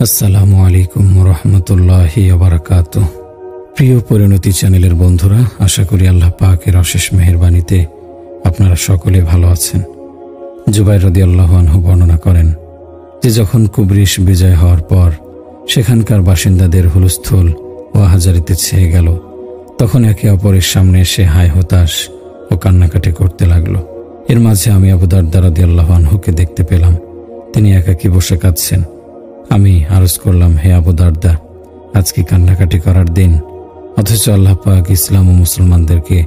আসসালামু আলাইকুম রহমতুল্লাহি ওয়া বারাকাতুহু। প্রিয় পরিণতি চ্যানেলের বন্ধুরা, আশা করি আল্লাহ পাকের অশেষ মেহেরবানিতে আপনারা সকলে ভালো আছেন। জুবাইর রাদিয়াল্লাহু আনহু বর্ণনা করেন যে যখন কুবরিশ বিজয় হওয়ার পর সেখানকার বাসিন্দাদের হুলস্থুল ও আহাজারিতে ছেয়ে গেল, তখন একে অপরের সামনে এসে হায় হতাশ ও কান্নাকাটি করতে লাগলো। এর মাঝে আমি আবু দারদা রাদিয়াল্লাহু আনহুকে দেখতে পেলাম। তিনি একাকী বসে কাঁদছেন। আমি আরজ করলাম, হে আবু দারদা, আজকে কান্নাকাটি করার দিন, অথচ আল্লাহ পাক ইসলাম ও মুসলমানদেরকে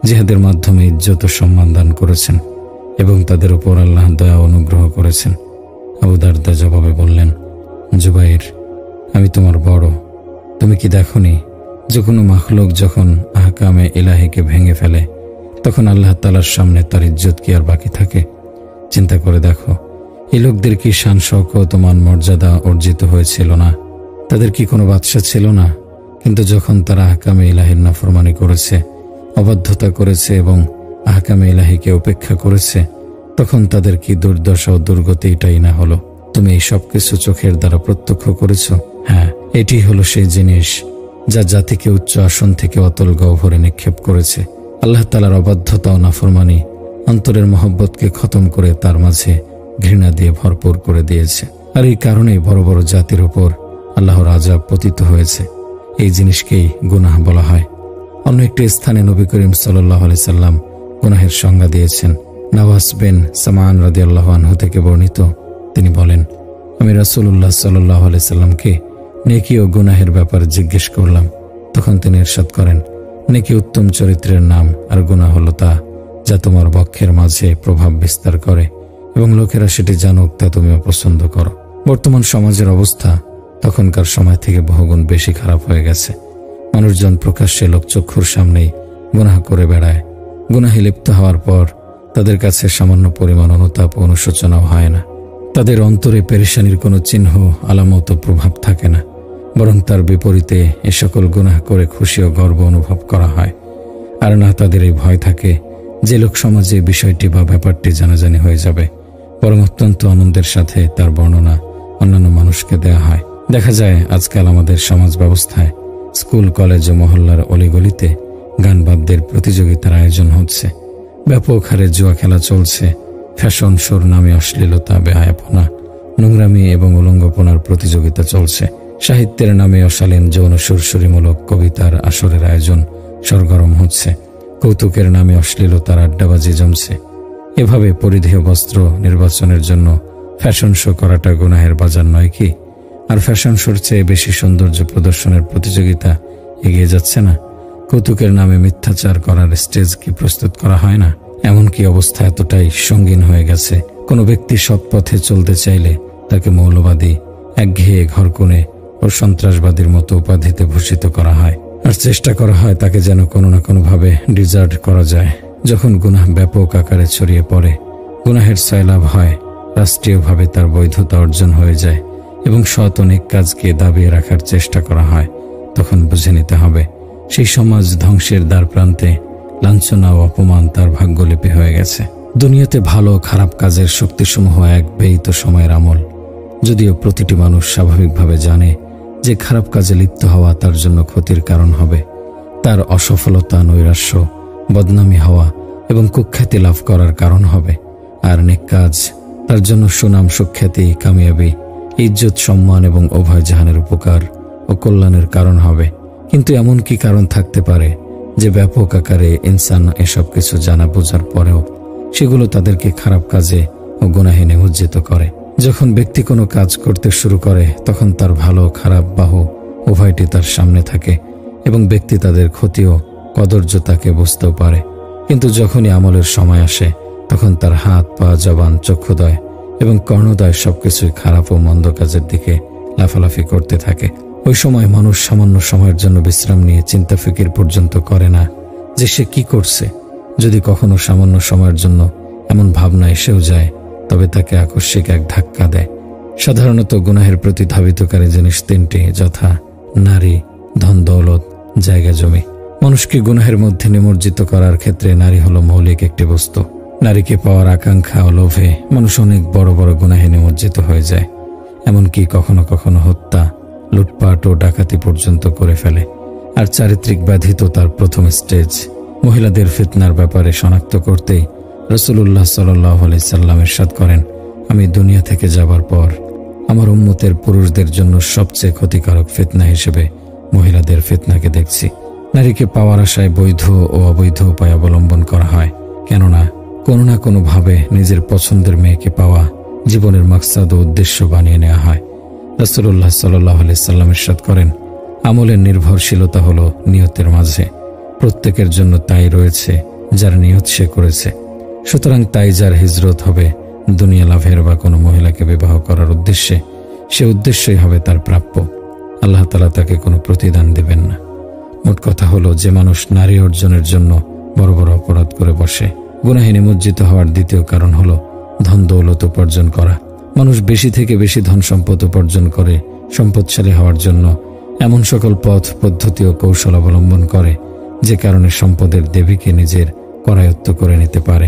জিহাদের মাধ্যমে ইজ্জত ও সম্মান দান করেছেন এবং তাদের উপর আল্লাহ দয়া অনুগ্রহ করেছেন। আবু দারদা জবাবে বললেন, জুবাইর, আমি তোমার বড়, তুমি কি দেখনি যে কোনো মাখলুক যখন আহকামে ইলাহিকে ভেঙে ফেলে তখন আল্লাহ তাআলার সামনে তার ইজ্জত কি আর বাকি থাকে? চিন্তা করে দেখো, এই লোকদের কি শান শওকত ও মান মর্যাদা অর্জিত হয়েছিল না? তাদের কি কোনো বাদশা ছিল না? কিন্তু যখন তারা আহকামে ইলাহির নাফরমানি করেছে, অবাধ্যতা করেছে এবং আহকামে ইলাহিকে উপেক্ষা করেছে, তখন তাদের কি দুর্দশা ও দুর্গতি এটাই না হলো? তুমি এই সব কিছু চোখের দ্বারা প্রত্যক্ষ করেছ। হ্যাঁ, এটি হলো সেই জিনিস যা জাতিকে উচ্চ আসন থেকে অতল গহ্বরে নিক্ষেপ করেছে। আল্লাহ তাআলার অবাধ্যতা ও নাফরমানি অন্তরের মহব্বতকে খতম করে তার মাঝে ঘৃণা দিয়ে ভরপুর করে দিয়েছে। আর এই কারণেই বড় বড় জাতির উপর আল্লাহর আযাব পতিত হয়েছে। এই জিনিসকেই গুনাহ বলা হয়। অন্য একটি স্থানে নবী করিম সাল্লাল্লাহু আলাইহি সাল্লাম গুনাহের সংজ্ঞা দিয়েছেন। নওয়াস বিন সামান রাদিয়াল্লাহু আনহু থেকে বর্ণিত, তিনি বলেন, আমি রাসূলুল্লাহ সাল্লাল্লাহু আলাইহি সাল্লামকে নেকি ও গুনাহের ব্যাপারে জিজ্ঞেস করলাম। তখন তিনি ইরশাদ করেন, নেকি উত্তম চরিত্রের নাম, আর গুনাহ হলো তা যা তোমার বক্ষের মাঝে প্রভাব বিস্তার করে এবং লোকেরা সেটি জানুক তা তুমি অপছন্দ করো। বর্তমান সমাজের অবস্থা তখনকার সময় থেকে বহুগুণ বেশি খারাপ হয়ে গেছে। মানুষজন প্রকাশ্যে লোকচক্ষুর সামনেই গুনাহ করে বেড়ায়। গুনাহে লিপ্ত হওয়ার পর তাদের কাছে সামান্য পরিমাণ অনুতাপ ও অনুশোচনাও হয় না। তাদের অন্তরে পেরেশানির কোনো চিহ্ন, আলামত ও প্রভাব থাকে না, বরং তার বিপরীতে এ সকল গুনাহ করে খুশি ও গর্ব অনুভব করা হয়। আর না তাদের এই ভয় থাকে যে লোক সমাজে বিষয়টি বা ব্যাপারটি জানাজানি হয়ে যাবে, বরং অত্যন্ত আনন্দের সাথে তার বর্ণনা অন্যান্য মানুষকে দেয়া হয়। দেখা যায় আজকাল আমাদের সমাজ ব্যবস্থায় স্কুল, কলেজ ও মহল্লার অলিগলিতে গান বাদ্যের প্রতিযোগিতার আয়োজন হচ্ছে। ব্যাপক হারে জুয়া খেলা চলছে। ফ্যাশন শোর নামে অশ্লীলতা, বেহায়াপনা, নোংরামি এবং উলঙ্গপনার প্রতিযোগিতা চলছে। সাহিত্যের নামে অশালীন যৌন সুরসুরিমূলক কবিতার আসরের আয়োজন সরগরম হচ্ছে। কৌতুকের নামে অশ্লীলতার আড্ডাবাজি জমছে। এভাবে পরিধেয় বস্ত্র নির্বাচনের জন্য ফ্যাশন শো করাটা গুনাহের বাজার নয় কি? আর ফ্যাশন শোর চেয়ে বেশি সৌন্দর্য প্রদর্শনের প্রতিযোগিতা এগিয়ে যাচ্ছে না? কৌতুকের নামে মিথ্যাচার করার স্টেজ কি প্রস্তুত করা হয় না? এমনকি অবস্থা এতটাই সঙ্গীন হয়ে গেছে, কোনো ব্যক্তি সৎ পথে চলতে চাইলে তাকে মৌলবাদী, একঘেয়ে, ঘরকুনে ও সন্ত্রাসবাদীর মতো উপাধিতে ভূষিত করা হয়। আর চেষ্টা করা হয় তাকে যেন কোনো না কোনোভাবে ডিজার্ট করা যায়। যখন গুনাহ ব্যাপক আকারে ছড়িয়ে পড়ে, গুনাহের সয়লাভ হয়, রাষ্ট্রীয়ভাবে তার বৈধতা অর্জন হয়ে যায় এবং সৎ অনেক কাজকে দাবিয়ে রাখার চেষ্টা করা হয়, তখন বুঝে নিতে হবে সেই সমাজ ধ্বংসের দ্বার প্রান্তে, লাঞ্ছনা ও অপমান তার ভাগ্যলিপি হয়ে গেছে। দুনিয়াতে ভালো খারাপ কাজের শক্তিসমূহ এক ব্যয়িত সময়ের আমল। যদিও প্রতিটি মানুষ স্বাভাবিকভাবে জানে যে খারাপ কাজে লিপ্ত হওয়া তার জন্য ক্ষতির কারণ হবে, তার অসফলতা, নৈরাশ্য, বদনামি হওয়া এবং কুখ্যাতি লাভ করার কারণ হবে। আর নেক কাজ তার জন্য সুনাম, সুখ্যাতি, কামিয়াবি, ইজ্জত, সম্মান এবং উভয় জাহানের উপকার ও কল্যাণের কারণ হবে। কিন্তু এমন কি কারণ থাকতে পারে যে ব্যাপক আকারে ইনসান এসব কিছু জানা বোঝার পরেও সেগুলো তাদেরকে খারাপ কাজে ও গুনাহে নিমজ্জিত করে? যখন ব্যক্তি কোনো কাজ করতে শুরু করে তখন তার ভালো খারাপ বাহু উভয়টি তার সামনে থাকে এবং ব্যক্তি তাদের ক্ষতি ও কদর্য তাকে বুঝতেও পারে। কিন্তু যখনই আমলের সময় আসে তখন তার হাত, পা, জবান, চক্ষুদয় এবং কর্ণদয় সবকিছুই খারাপ ও মন্দ কাজের দিকে লাফালাফি করতে থাকে। ওই সময় মানুষ সামান্য সময়ের জন্য বিশ্রাম নিয়ে চিন্তা ফিকির পর্যন্ত করে না যে সে কি করছে। যদি কখনো সামান্য সময়ের জন্য এমন ভাবনা এসেও যায়, তবে তাকে আকস্মিক এক ধাক্কা দেয়। সাধারণত গুনাহের প্রতি ধাবিতকারী জিনিস তিনটি, যথা নারী, ধন দৌলত, জায়গা জমি। মানুষকে গুনাহের মধ্যে নিমজ্জিত করার ক্ষেত্রে নারী হলো মৌলিক একটি বস্তু। নারীকে পাওয়ার আকাঙ্ক্ষা ও লোভে মানুষ অনেক বড় বড় গুনাহে নিমজ্জিত হয়ে যায়। এমনকি কখনো কখনো হত্যা, লুটপাট ও ডাকাতি পর্যন্ত করে ফেলে। আর চারিত্রিক ব্যাধি তো তার প্রথম স্টেজ। মহিলাদের ফিতনার ব্যাপারে শনাক্ত করতেই রাসূলুল্লাহ সাল্লাল্লাহু আলাইহি সাল্লাম ইরশাদ করেন, আমি দুনিয়া থেকে যাবার পর আমার উম্মতের পুরুষদের জন্য সবচেয়ে ক্ষতিকারক ফিতনা হিসেবে মহিলাদের ফিতনাকে দেখছি। নারীকে পাওয়ার আশায় বৈধ ও অবৈধ উপায় অবলম্বন করা হয়, কেননা কোনো না কোনোভাবে নিজের পছন্দের মেয়েকে পাওয়া জীবনের মাকসাদ ও উদ্দেশ্য বানিয়ে নেওয়া হয়। রাসূলুল্লাহ সাল্লাল্লাহু আলাইহি সাল্লাম ইরশাদ করেন, আমলের নির্ভরশীলতা হলো নিয়তের মাঝে। প্রত্যেকের জন্য তাই রয়েছে যার নিয়ত সে করেছে। সুতরাং তাই যার হিজরত হবে দুনিয়া লাভের বা কোনো মহিলাকে বিবাহ করার উদ্দেশ্যে, সে উদ্দেশ্যই হবে তার প্রাপ্য। আল্লাহ তাআলা তাকে কোনো প্রতিদান দেবেন না। মোট কথা হলো, যে মানুষ নারী অর্জনের জন্য বড় বড় অপরাধ করে বসে, গুনাহে নিমজ্জিত হওয়ার দ্বিতীয় কারণ হলো ধন দৌলত উপার্জন করা। মানুষ বেশি থেকে বেশি ধন সম্পদ উপার্জন করে সম্পদশালী হওয়ার জন্য এমন সকল পথ পদ্ধতি ও কৌশল অবলম্বন করে যে কারণে সম্পদের দেবীকে নিজের করায়ত্ত করে নিতে পারে।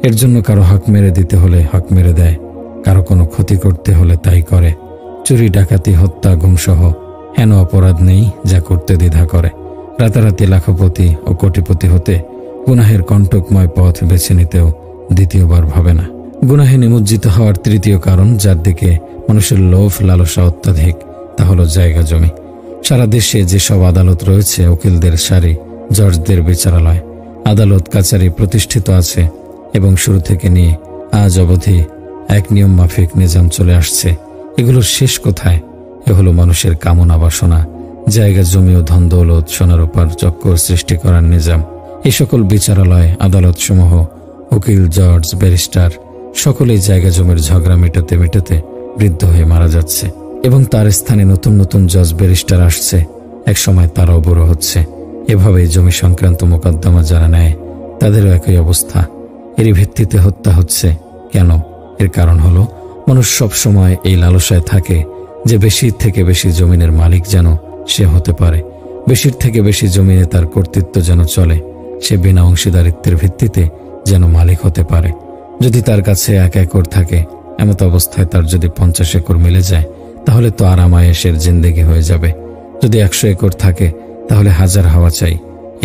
এর জন্য কারো হক মেরে দিতে হলে হক মেরে দেয়, কারো কোনো ক্ষতি করতে হলে তাই করে। চুরি, ডাকাতি, হত্যা, গুমসহ হেন অপরাধ নেই যা করতে দ্বিধা করে। রাতারাতি লাখপতি ও কোটিপতি হতে গুনাহের কণ্টকময় পথ বেছে নিতেও দ্বিতীয়বার ভাবে না। গুনাহে নিমজ্জিত হওয়ার তৃতীয় কারণ, যার দিকে মানুষের লোভ লালসা অত্যাধিক, তা হলো জায়গা জমি। সারা দেশে যেসব আদালত রয়েছে, উকিলদের সারি, জজদের বিচারালয়, আদালত কাছারি প্রতিষ্ঠিত আছে এবং শুরু থেকে নিয়ে আজ অবধি এক নিয়ম মাফিক নিজাম চলে আসছে। এগুলোর শেষ কোথায়? এ হলো মানুষের কামনা বাসনা, জায়গা জমি ও ধন দৌলত, সোনার উপর চক্কর সৃষ্টি করার নিজাম। এই সকল বিচারালয়, আদালত সমূহ, উকিল, জজ, ব্যারিস্টার সকলেই জায়গা জমির ঝগড়া মেটাতে মেটাতে বৃদ্ধ হয়ে মারা যাচ্ছে এবং তার স্থানে নতুন নতুন জজ, ব্যারিস্টার আসছে। এক সময় তারাও বড় হচ্ছে। এভাবেই জমি সংক্রান্ত মোকদ্দমা যারা নেয় তাদেরও একই অবস্থা। এরই ভিত্তিতে হত্যা হচ্ছে। কেন? এর কারণ হলো মানুষ সব সময় এই লালসায় থাকে যে বেশির থেকে বেশি জমিনের মালিক যেন সে হতে পারে, বেশির থেকে বেশি জমিনে তার কর্তৃত্ব যেন চলে, সে বিনা অংশীদারিত্বের ভিত্তিতে যেন মালিক হতে পারে। যদি তার কাছে 1 একর থাকে, এমত অবস্থায় তার যদি 50 একর মিলে যায়, তাহলে তো আরামায়েশের জিন্দেগি হয়ে যাবে। যদি 100 একর থাকে, তাহলে হাজার হওয়া চাই।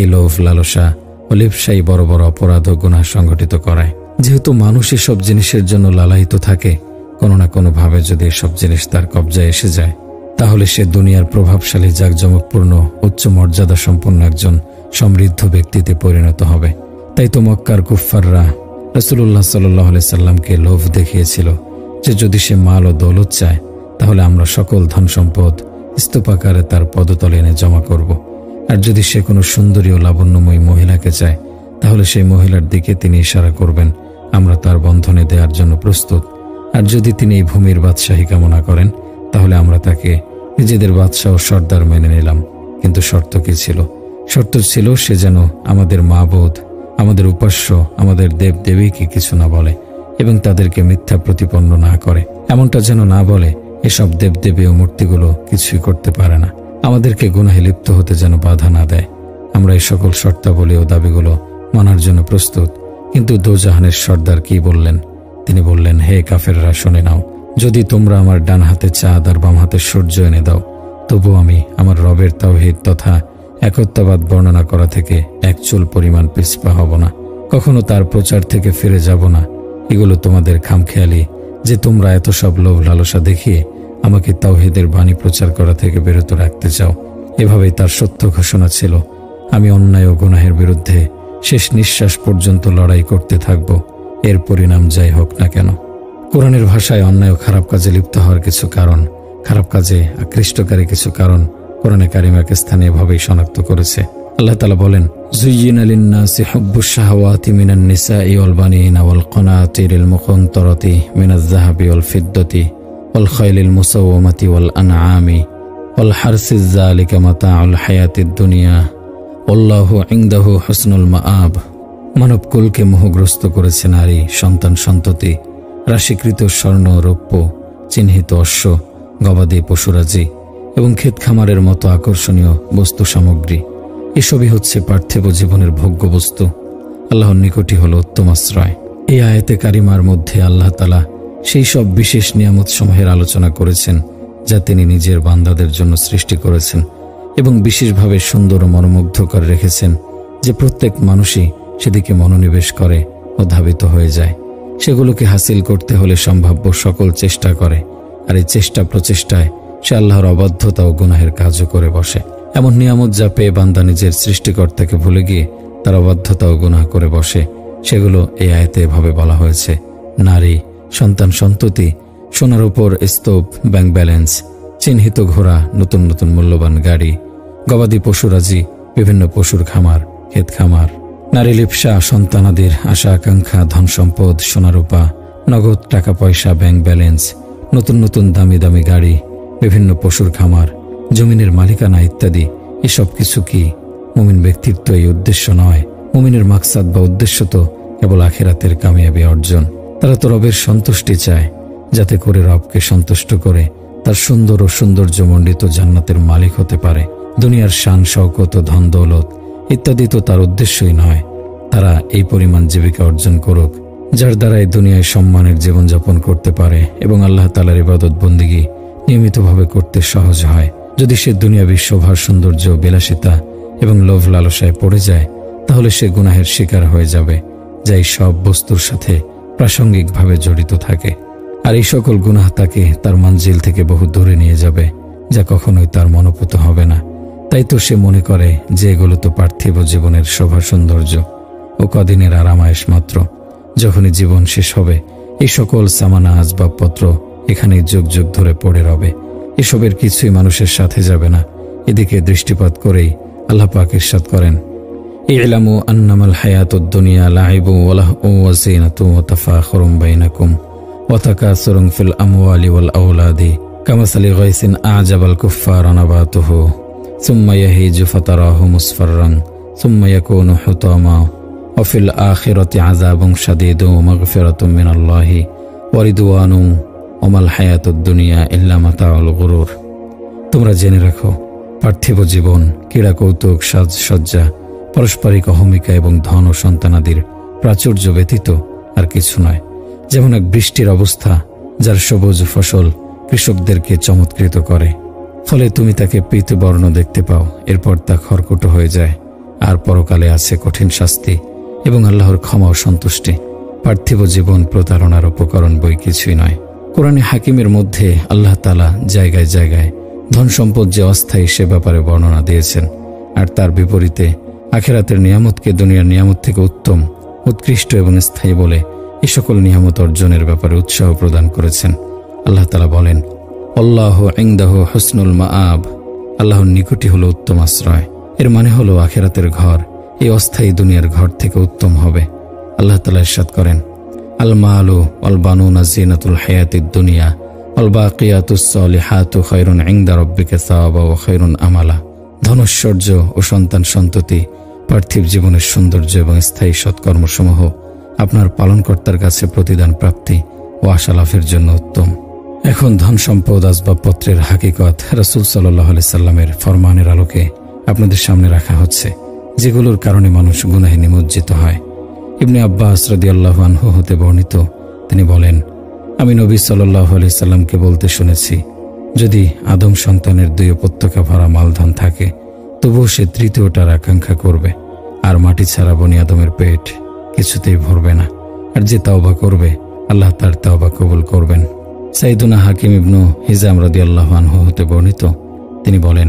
এই লোভ লালসা ও লিপ্সাই বড় বড় অপরাধ ও গুনাহ সংঘটিত করায়। যেহেতু মানুষ এসব জিনিসের জন্য লালায়িত থাকে, কোনো না কোনোভাবে যদি এসব জিনিস তার কবজায় এসে যায়, তাহলে সে দুনিয়ার প্রভাবশালী, জাঁকজমকপূর্ণ, উচ্চ মর্যাদা সম্পন্ন একজন সমৃদ্ধ ব্যক্তিতে পরিণত হবে। তাই তো মক্কার কুফফাররা রাসূলুল্লাহ সাল্লাল্লাহু আলাইহি সাল্লামকে লোভ দেখিয়েছিল যে যদি সে মাল ও দৌলত চায়, তাহলে আমরা সকল ধন সম্পদ স্তূপাকারে তার পদতলে এনে জমা করব। আর যদি সে কোনো সুন্দরী ও লাবণ্যময়ী মহিলাকে চায়, তাহলে সেই মহিলার দিকে তিনি ইশারা করবেন, আমরা তার বন্ধনে দেওয়ার জন্য প্রস্তুত। আর যদি তিনি এই ভূমির বাদশাহী কামনা করেন, তাহলে আমরা তাকে নিজেদের বাদশাহ ও সর্দার মেনে নিলাম। কিন্তু শর্ত কি ছিল? শর্ত ছিল সে যেন আমাদের মাবুদ, আমাদের উপাস্য, আমাদের দেব দেবীকে কিছু না বলে এবং তাদেরকে মিথ্যা প্রতিপন্ন না করে। এমনটা যেন না বলে এসব দেবদেবী ও মূর্তিগুলো কিছুই করতে পারে না। আমাদেরকে গুনাহে লিপ্ত হতে যেন বাধা না দেয়। আমরা এই সকল শর্তাবলী ও দাবিগুলো মানার জন্য প্রস্তুত। কিন্তু দোজাহানের সর্দার কি বললেন? তিনি বললেন, হে কাফেররা, শুনে নাও, যদি তোমরা আমার ডান হাতে চাঁদ আর বাম হাতে সূর্য এনে দাও, তবু আমি আমার রবের তাওহীদ তথা একত্ববাদ বর্ণনা করা থেকে এক চুল পরিমাণ পিছপা হব না। কখনো তার প্রচার থেকে ফিরে যাব না। এগুলো তোমাদের খামখেয়ালি যে তোমরা এত সব লোভ লালসা দেখিয়ে আমাকে তাওহীদের বাণী প্রচার করা থেকে বিরত রাখতে চাও। এভাবেই তার সত্য ঘোষণা ছিল, আমি অন্যায় ও গুনাহের বিরুদ্ধে শেষ নিঃশ্বাস পর্যন্ত লড়াই করতে থাকব, এর পরিণাম যাই হোক না কেন। কোরআনের ভাষায় অন্যায় ও খারাপ কাজে লিপ্ত হওয়ার কিছু কারণ, খারাপ কাজে আকৃষ্টকারী কিছু কারণ কোরআনে কারিমাকে স্থানীয়ভাবেই শনাক্ত করেছে। আল্লাহ তাআলা বলেন, যুয়্যিনা লিন-নাসি হুব্বুশ শাহাওয়াতি মিনান নিসাই ওয়াল বানিনা ওয়াল কানাতিরিল মুকানতারাতি মিনাজ যাহাবি ওয়াল ফিদ্দাতি ওয়াল খাইলিল মুসাওওয়ামাতি ওয়াল আনআমি ওয়াল হারসিজ যালিকা মাতাউল হায়াতিদ দুনিয়া আল্লাহু ইনদাহু হুসনুল মাআব। মানবকুলকে মোহগ্রস্ত করেছে নারী, সন্তান সন্ততি, রাশিকৃত স্বর্ণ, রৌপ্য, চিহ্নিত অশ্ব, গবাদি পশুরাজি এবং ক্ষেত খামারের মতো আকর্ষণীয় বস্তু সামগ্রী। এসবই হচ্ছে পার্থিব জীবনের ভোগ্য বস্তু। আল্লাহর নিকটই হল উত্তম আশ্রয়। এই আয়াতে কারিমার মধ্যে আল্লাহ তাআলা সেই সব বিশেষ নিয়ামত সমূহের আলোচনা করেছেন যা তিনি নিজের বান্দাদের জন্য সৃষ্টি করেছেন এবং বিশেষভাবে সুন্দর ও মনোমুগ্ধকর রেখেছেন যে প্রত্যেক মানুষই সেদিকে মনোনিবেশ করে ও ধাবিত হয়ে যায়। সেগুলোকে হাসিল করতে হলে সম্ভাব্য সকল চেষ্টা করে, আর এই চেষ্টা প্রচেষ্টায় সে আল্লাহর অবাধ্যতা ও গুনাহের কাজও করে বসে। এমন নিয়ামত যা পেয়ে বান্দা নিজের সৃষ্টিকর্তাকে ভুলে গিয়ে তার অবাধ্যতা ও গুনাহ করে বসে, সেগুলো এই আয়াতে এভাবে বলা হয়েছে: নারী, সন্তান সন্ততি, সোনার উপর স্তূপ, ব্যাংক ব্যালেন্স, চিহ্নিত ঘোড়া, নতুন নতুন মূল্যবান গাড়ি, গবাদি পশুরাজি, বিভিন্ন পশুর খামার, ক্ষেত খামার, নারী লিপ্সা, সন্তানাদির আশা আকাঙ্ক্ষা, ধন সম্পদ, সোনারূপা, নগদ টাকা পয়সা, ব্যাংক ব্যালেন্স, নতুন নতুন দামি দামি গাড়ি, বিভিন্ন পশুর খামার, জমিনের মালিকানা ইত্যাদি। এসব কিছু কি মুমিন ব্যক্তির তো এই উদ্দেশ্য নয়। মুমিনের মাকসাদ বা উদ্দেশ্য তো কেবল আখিরাতের কামিয়াবি অর্জন। তারা তো রবের সন্তুষ্টি চায়, যাতে করে রবকে সন্তুষ্ট করে তার সুন্দর ও সৌন্দর্যমণ্ডিত জান্নাতের মালিক হতে পারে। দুনিয়ার শান শওকত ও ধন দৌলত ইত্যাদি তো তার উদ্দেশ্যই নয়। তারা এই পরিমাণ জীবিকা অর্জন করুক যার দ্বারা এই দুনিয়ায় সম্মানের জীবনযাপন করতে পারে এবং আল্লাহ তাআলার ইবাদত বন্দেগী নিয়মিতভাবে করতে সহজ হয়। যদি সে দুনিয়াবী শোভার সৌন্দর্য, বিলাসিতা এবং লোভ লালসায় পড়ে যায়, তাহলে সে গুনাহের শিকার হয়ে যাবে, যা এই সব বস্তুর সাথে প্রাসঙ্গিকভাবে জড়িত থাকে। আর এই সকল গুনাহ তাকে তার মঞ্জিল থেকে বহু দূরে নিয়ে যাবে, যা কখনোই তার মনোপুত হবে না। তাই তো সে মনে করে যে এগুলো তো পার্থিব জীবনের শোভা সৌন্দর্য ও কদিনের আরামায়েশ মাত্র। যখনই জীবন শেষ হবে, এই সকল সামানা আসবাবপত্র এখানেই যুগ যুগ ধরে পড়ে রবে। এসবের কিছুই মানুষের সাথে যাবে না। এদিকে দৃষ্টিপাত করেই আল্লাহ পাক ইরশাদ করেন: ই'লামু আন্নামাল হায়াতুদ দুনিয়া লাইবু ওয়া লাহু ওয়া জিনাতু ওয়া তাফাখুরুম বাইনাকুম ওয়া তাকাসুরুন ফিল আমওয়ালি ওয়াল আওলাদি কামাসালি গায়সিন আ'জাবাল কুফফারা নাবাতুহু সুম্মা ইয়াহিজু ফাতারাহু মুসফাররান সুম্মা ইয়াকুনু হুতামা ওয়া ফিল আখিরাতি আযাবুন শাদীদুন ওয়া মাগফিরাতুম মিনাল্লাহি ওয়া রিদওয়ানুন ওয়া মাল হায়াতুদ দুনিয়া ইল্লা মাতাউল গুরুর। তোমরা জেনে রাখো, পার্থিব জীবন ক্রীড়া কৌতুক, সাজসজ্জা, পারস্পরিক অহমিকা এবং ধন ও সন্তানাদির প্রাচুর্য ব্যতীত আর কিছু নয়। যেমন এক বৃষ্টির অবস্থা যার সবুজ ফসল কৃষকদেরকে চমৎকৃত করে, ফলে তুমি তাকে পীতবর্ণ দেখতে পাও, এরপর তা খড়কুটো হয়ে যায়। আর পরকালে আছে কঠিন শাস্তি এবং আল্লাহর ক্ষমা ও সন্তুষ্টি। পার্থিব জীবন প্রতারণার উপকরণ বই কিছুই নয়। কোরআনে হাকিমের মধ্যে আল্লাহ তাআলা জায়গায় জায়গায় ধন সম্পদ যে অস্থায়ী সে ব্যাপারে বর্ণনা দিয়েছেন, আর তার বিপরীতে আখিরাতের নিয়ামতকে দুনিয়ার নিয়ামত থেকে উত্তম, উৎকৃষ্ট এবং স্থায়ী বলে এই সকল নিয়ামত অর্জনের ব্যাপারে উৎসাহ প্রদান করেছেন। আল্লাহ তাআলা বলেন: আল্লাহু ইনদাহু হুসনুল মাআব, আল্লাহর নিকটই হলো উত্তম আশ্রয়। এর মানে হলো আখিরাতের ঘর এই অস্থায়ী দুনিয়ার ঘর থেকে উত্তম হবে। আল্লাহ তাআলা ইরশাদ করেন: আল মালু ওয়াল বানুনা জিনাতুল হায়াতিদ দুনিয়া ওয়াল বাকিয়াতুস সালিহাতু খায়রুন ইনদা রাব্বিকা সাওয়াবা ওয়া খায়রুন আমালা। ধনৈশ্বর্য ও সন্তান সন্ততি পার্থিব জীবনের সৌন্দর্য এবং স্থায়ী সৎকর্মসমূহ আপনার পালনকর্তার কাছে প্রতিদান প্রাপ্তি ও আশা লাভের জন্য উত্তম। এখন ধন সম্পদ আসবাবপত্রের হাকিকত রাসূল সাল্লাল্লাহু আলাইহি সাল্লামের ফরমানের আলোকে আপনাদের সামনে রাখা হচ্ছে, যেগুলোর কারণে মানুষ গুনাহে নিমজ্জিত হয়। ইবনে আব্বাস রাদিয়াল্লাহু আনহু হতে বর্ণিত, তিনি বলেন, আমি নবী সাল্লাল্লাহু আলাইহি সাল্লামকে বলতে শুনেছি, যদি আদম সন্তানের 2 উপত্যকা ভরা মালধন থাকে, তবুও সে তৃতীয়টার আকাঙ্ক্ষা করবে, আর মাটি ছাড়া বনি আদমের পেট কিছুতেই ভরবে না। আর যে তাওবা করবে, আল্লাহ তার তাওবা কবুল করবেন। সাইদুনা হাকিম ইবনু হিজাম রাদিয়াল্লাহু আনহু হতে বর্ণিত, তিনি বলেন,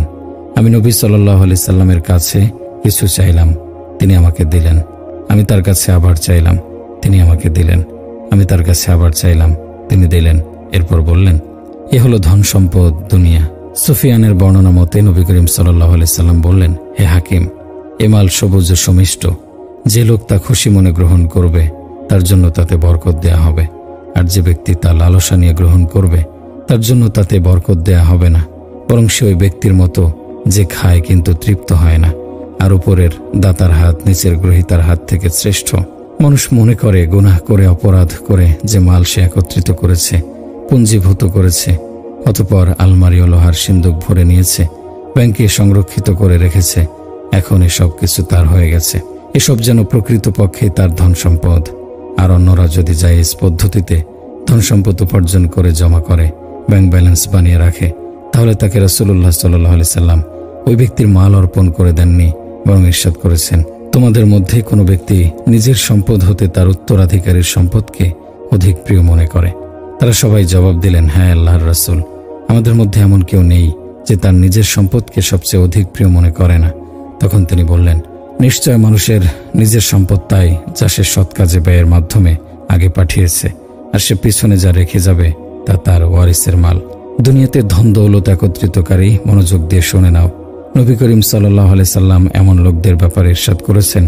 আমি নবী সাল্লাল্লাহু আলাইহি সাল্লামের কাছে কিছু চাইলাম, তিনি আমাকে দিলেন। আমি তার কাছে আবার চাইলাম, তিনি আমাকে দিলেন। আমি তার কাছে আবার চাইলাম, তিনি দিলেন। এরপর বললেন, এ হলো ধন সম্পদ দুনিয়া। সুফিয়ানের বর্ণনা মতে নবী করিম সাল্লাল্লাহু আলাইহি সাল্লাম বললেন, হে হাকিম, এ মাল সবুজ ও সমিষ্ট, যে লোক তা খুশি মনে গ্রহণ করবে তার জন্য তাতে বরকত দেয়া হবে, আর যে ব্যক্তি তা লালসা নিয়ে গ্রহণ করবে তার জন্য তাতে বরকত দেয়া হবে না, বরং সে ওই ব্যক্তির মতো যে খায় কিন্তু তৃপ্ত হয় না, আর উপরের দাতার হাত নিচের গ্রহীতার হাত থেকে শ্রেষ্ঠ। মানুষ মনে করে গুনাহ করে, অপরাধ করে যে মাল সে একত্রিত করেছে, পুঞ্জীভূত করেছে, অতঃপর আলমারি ও লোহার সিন্দুক ভরে নিয়েছে, ব্যাংকে সংরক্ষিত করে রেখেছে, এখন এসব কিছু তার হয়ে গেছে, এসব যেন প্রকৃতপক্ষে তার ধন সম্পদ। আর অন্যরা যদি জায়েজ পদ্ধতিতে ধন সম্পদ উপার্জন করে জমা করে ব্যাংক ব্যালেন্স বানিয়ে রাখে, তাহলে তাকে রাসূলুল্লাহ সাল্লাল্লাহু আলাইহি সাল্লাম ওই ব্যক্তির মাল অর্পণ করে দেননি, বরং ইরশাদ করেছেন, তোমাদের মধ্যে কোনো ব্যক্তি নিজের সম্পদ হতে তার উত্তরাধিকারীর সম্পদকে অধিক প্রিয় মনে করে? তারা সবাই জবাব দিলেন, হ্যাঁ আল্লাহর রাসূল, আমাদের মধ্যে এমন কেউ নেই যে তার নিজের সম্পদকে সবচেয়ে অধিক প্রিয় মনে করে না। তখন তিনি বললেন, নিশ্চয় মানুষের নিজের সম্পদ তাই যা সে সৎ কাজে ব্যয়ের মাধ্যমে আগে পাঠিয়েছে, আর সে পিছনে যা রেখে যাবে তা তার ওয়ারিসের মাল। দুনিয়াতে ধন দৌলত একত্রিতকারী মনোযোগ দিয়ে শুনে নাও। নবী করিম সাল্লাল্লাহু আলাইহি সাল্লাম এমন লোকদের ব্যাপারে ইরশাদ করেছেন,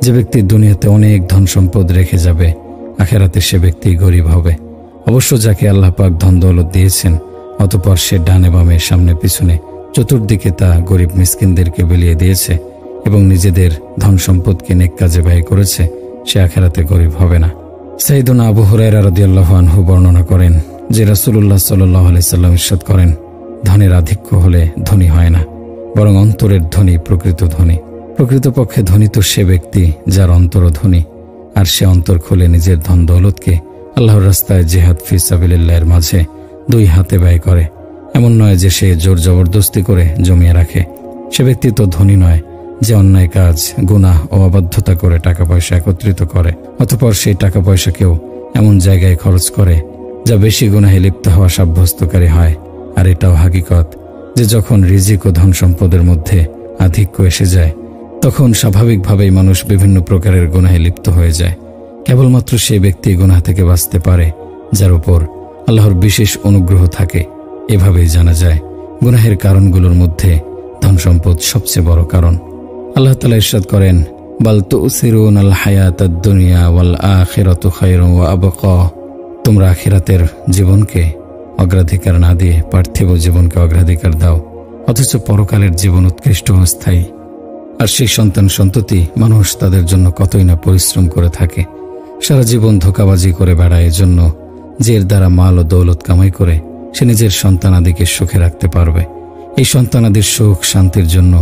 যে ব্যক্তি দুনিয়াতে অনেক ধন সম্পদ রেখে যাবে, আখিরাতে সে ব্যক্তি গরিব হবে। অবশ্য যাকে আল্লাহ পাক ধন দৌলত দিয়েছেন, অতঃপর সে ডানে বামে সামনে পিছনে চতুর্দিকে তা গরিব মিসকিনদেরকে বিলিয়ে দিয়েছে এবং নিজেদের ধন সম্পদকে নেক কাজে ব্যয় করেছে, সে আখিরাতে গরিব হবে না। সাইয়েদুনা আবু হুরায়রা রাদিয়াল্লাহু আনহু বর্ণনা করেন যে রাসূলুল্লাহ সাল্লাল্লাহু আলাইহি সাল্লাম ইরশাদ করেন, ধনের আধিক্য হলে ধনী হয় না, বরং অন্তরের ধনী প্রকৃত ধনী। প্রকৃতপক্ষে ধনী তো সে ব্যক্তি যার অন্তর ধনী, আর সে অন্তর খুলে নিজের ধন দৌলতকে আল্লাহর রাস্তায় জিহাদ ফি সাবিলিল্লাহর মাঝে দুই হাতে ব্যয় করে। এমন নয় যে সে জোর জবরদস্তি করে জমিয়ে রাখে। সে ব্যক্তি তো ধনী নয় যে অন্যায় কাজ, গুনাহ ও অবাধ্যতা করে টাকা পয়সা একত্রিত করে, অতঃপর সেই টাকা পয়সাকেও এমন জায়গায় খরচ করে যা বেশি গুনাহে লিপ্ত হওয়া সাব্যস্তকারী হয়। আর এটাও হাকিকত যে যখন রিজিক ও ধন সম্পদের মধ্যে আধিক্য এসে যায়, তখন স্বাভাবিকভাবেই মানুষ বিভিন্ন প্রকারের গুনাহে লিপ্ত হয়ে যায়। কেবলমাত্র সেই ব্যক্তি গুনাহ থেকে বাঁচতে পারে যার উপর আল্লাহর বিশেষ অনুগ্রহ থাকে। এভাবেই জানা যায় গুনাহের কারণগুলোর মধ্যে ধন সম্পদ সবচেয়ে বড় কারণ। আল্লাহ তাআলা ইরশাদ করেন, বাল তুসিরুনাল হায়াতাদ দুনিয়া ওয়াল আখিরাতু খায়রুন ওয়া আবকা। তোমরা আখিরাতের জীবনকে অগ্রাধিকার না দিয়ে পার্থিব জীবনকে অগ্রাধিকার দাও, অথচ পরকালের জীবন উৎকৃষ্ট ও স্থায়ী। আর সেই সন্তান সন্ততি মানুষ তাদের জন্য কতই না পরিশ্রম করে থাকে, সারা জীবন ধোঁকাবাজি করে বেড়ায়, এজন্য যে এর দ্বারা মাল ও দৌলত কামাই করে সে নিজের সন্তানাদিকে সুখে রাখতে পারবে। এই সন্তানাদির সুখ শান্তির জন্য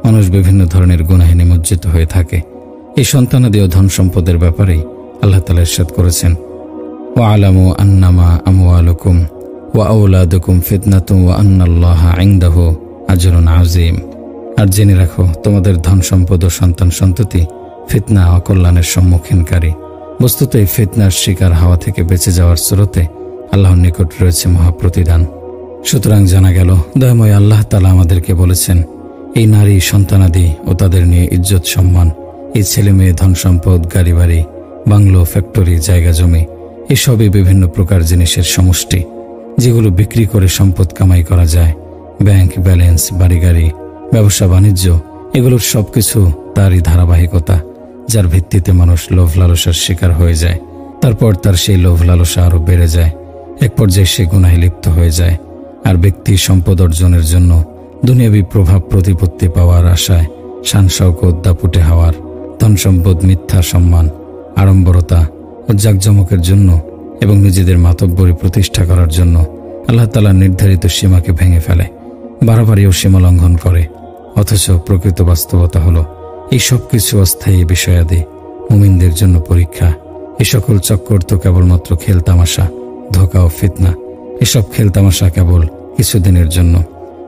মানুষ বিভিন্ন ধরনের গুনাহে নিমজ্জিত হয়ে থাকে। এই সন্তানাদি ও ধন সম্পদের ব্যাপারেই আল্লাহ তাআলা ইরশাদ করেছেন, ওয়া'লামু আন্নামা আমওয়ালুকুম ওয়া আওলাদুকুম ফিতনাতুন ওয়া আন্নাল্লাহা ইনদাহু আজরুন আযীম। আর জেনে রাখো, তোমাদের ধন সম্পদ ও সন্তান সন্ততি ফিতনা অকল্যাণের সম্মুখীনকারী। বস্তুত এই ফিতনার শিকার হওয়া থেকে বেঁচে যাওয়ার স্রোতে আল্লাহর নিকট রয়েছে মহাপ্রতিদান। সুতরাং জানা গেল, দয়াময় আল্লাহ তাআলা আমাদেরকে বলেছেন, এই নারী সন্তানাদি ও তাদের নিয়ে ইজ্জত সম্মান, এই ছেলে মেয়ে, ধন সম্পদ, গাড়ি বাড়ি, বাংলো, ফ্যাক্টরি, জায়গা জমি, এসবই বিভিন্ন প্রকার জিনিসের সমষ্টি, যেগুলো বিক্রি করে সম্পদ কামাই করা যায়। ব্যাংক ব্যালেন্স, বাড়ি গাড়ি, ব্যবসা বাণিজ্য, এগুলোর সবকিছু তারই ধারাবাহিকতা, যার ভিত্তিতে মানুষ লোভ লালসার শিকার হয়ে যায়। তারপর তার সেই লোভ লালসা আরো বেড়ে যায়, এক পর্যায়ে সে গুনাহে লিপ্ত হয়ে যায়। আর ব্যক্তি সম্পদ অর্জনের জন্য দুনিয়াবী প্রভাব প্রতিপত্তি পাওয়ার আশায় শান শওকত দাপুটে হওয়ার, ধন সম্পদ, মিথ্যা সম্মান, আড়ম্বরতা ও জাকজমকের জন্য এবং নিজেদের মাতব্বরি প্রতিষ্ঠা করার জন্য আল্লাহ তাআলার নির্ধারিত সীমাকে ভেঙে ফেলে, বাড়াবাড়িও সীমা লঙ্ঘন করে। অথচ প্রকৃত বাস্তবতা হলো, এই সব কিছু অস্থায়ী বিষয়াদি, মুমিনদের জন্য পরীক্ষা। এই সকল চক্কর তো কেবলমাত্র খেলতামাশা, ধোঁকা ও ফিতনা। এসব খেলতামাশা কেবল কিছুদিনের জন্য,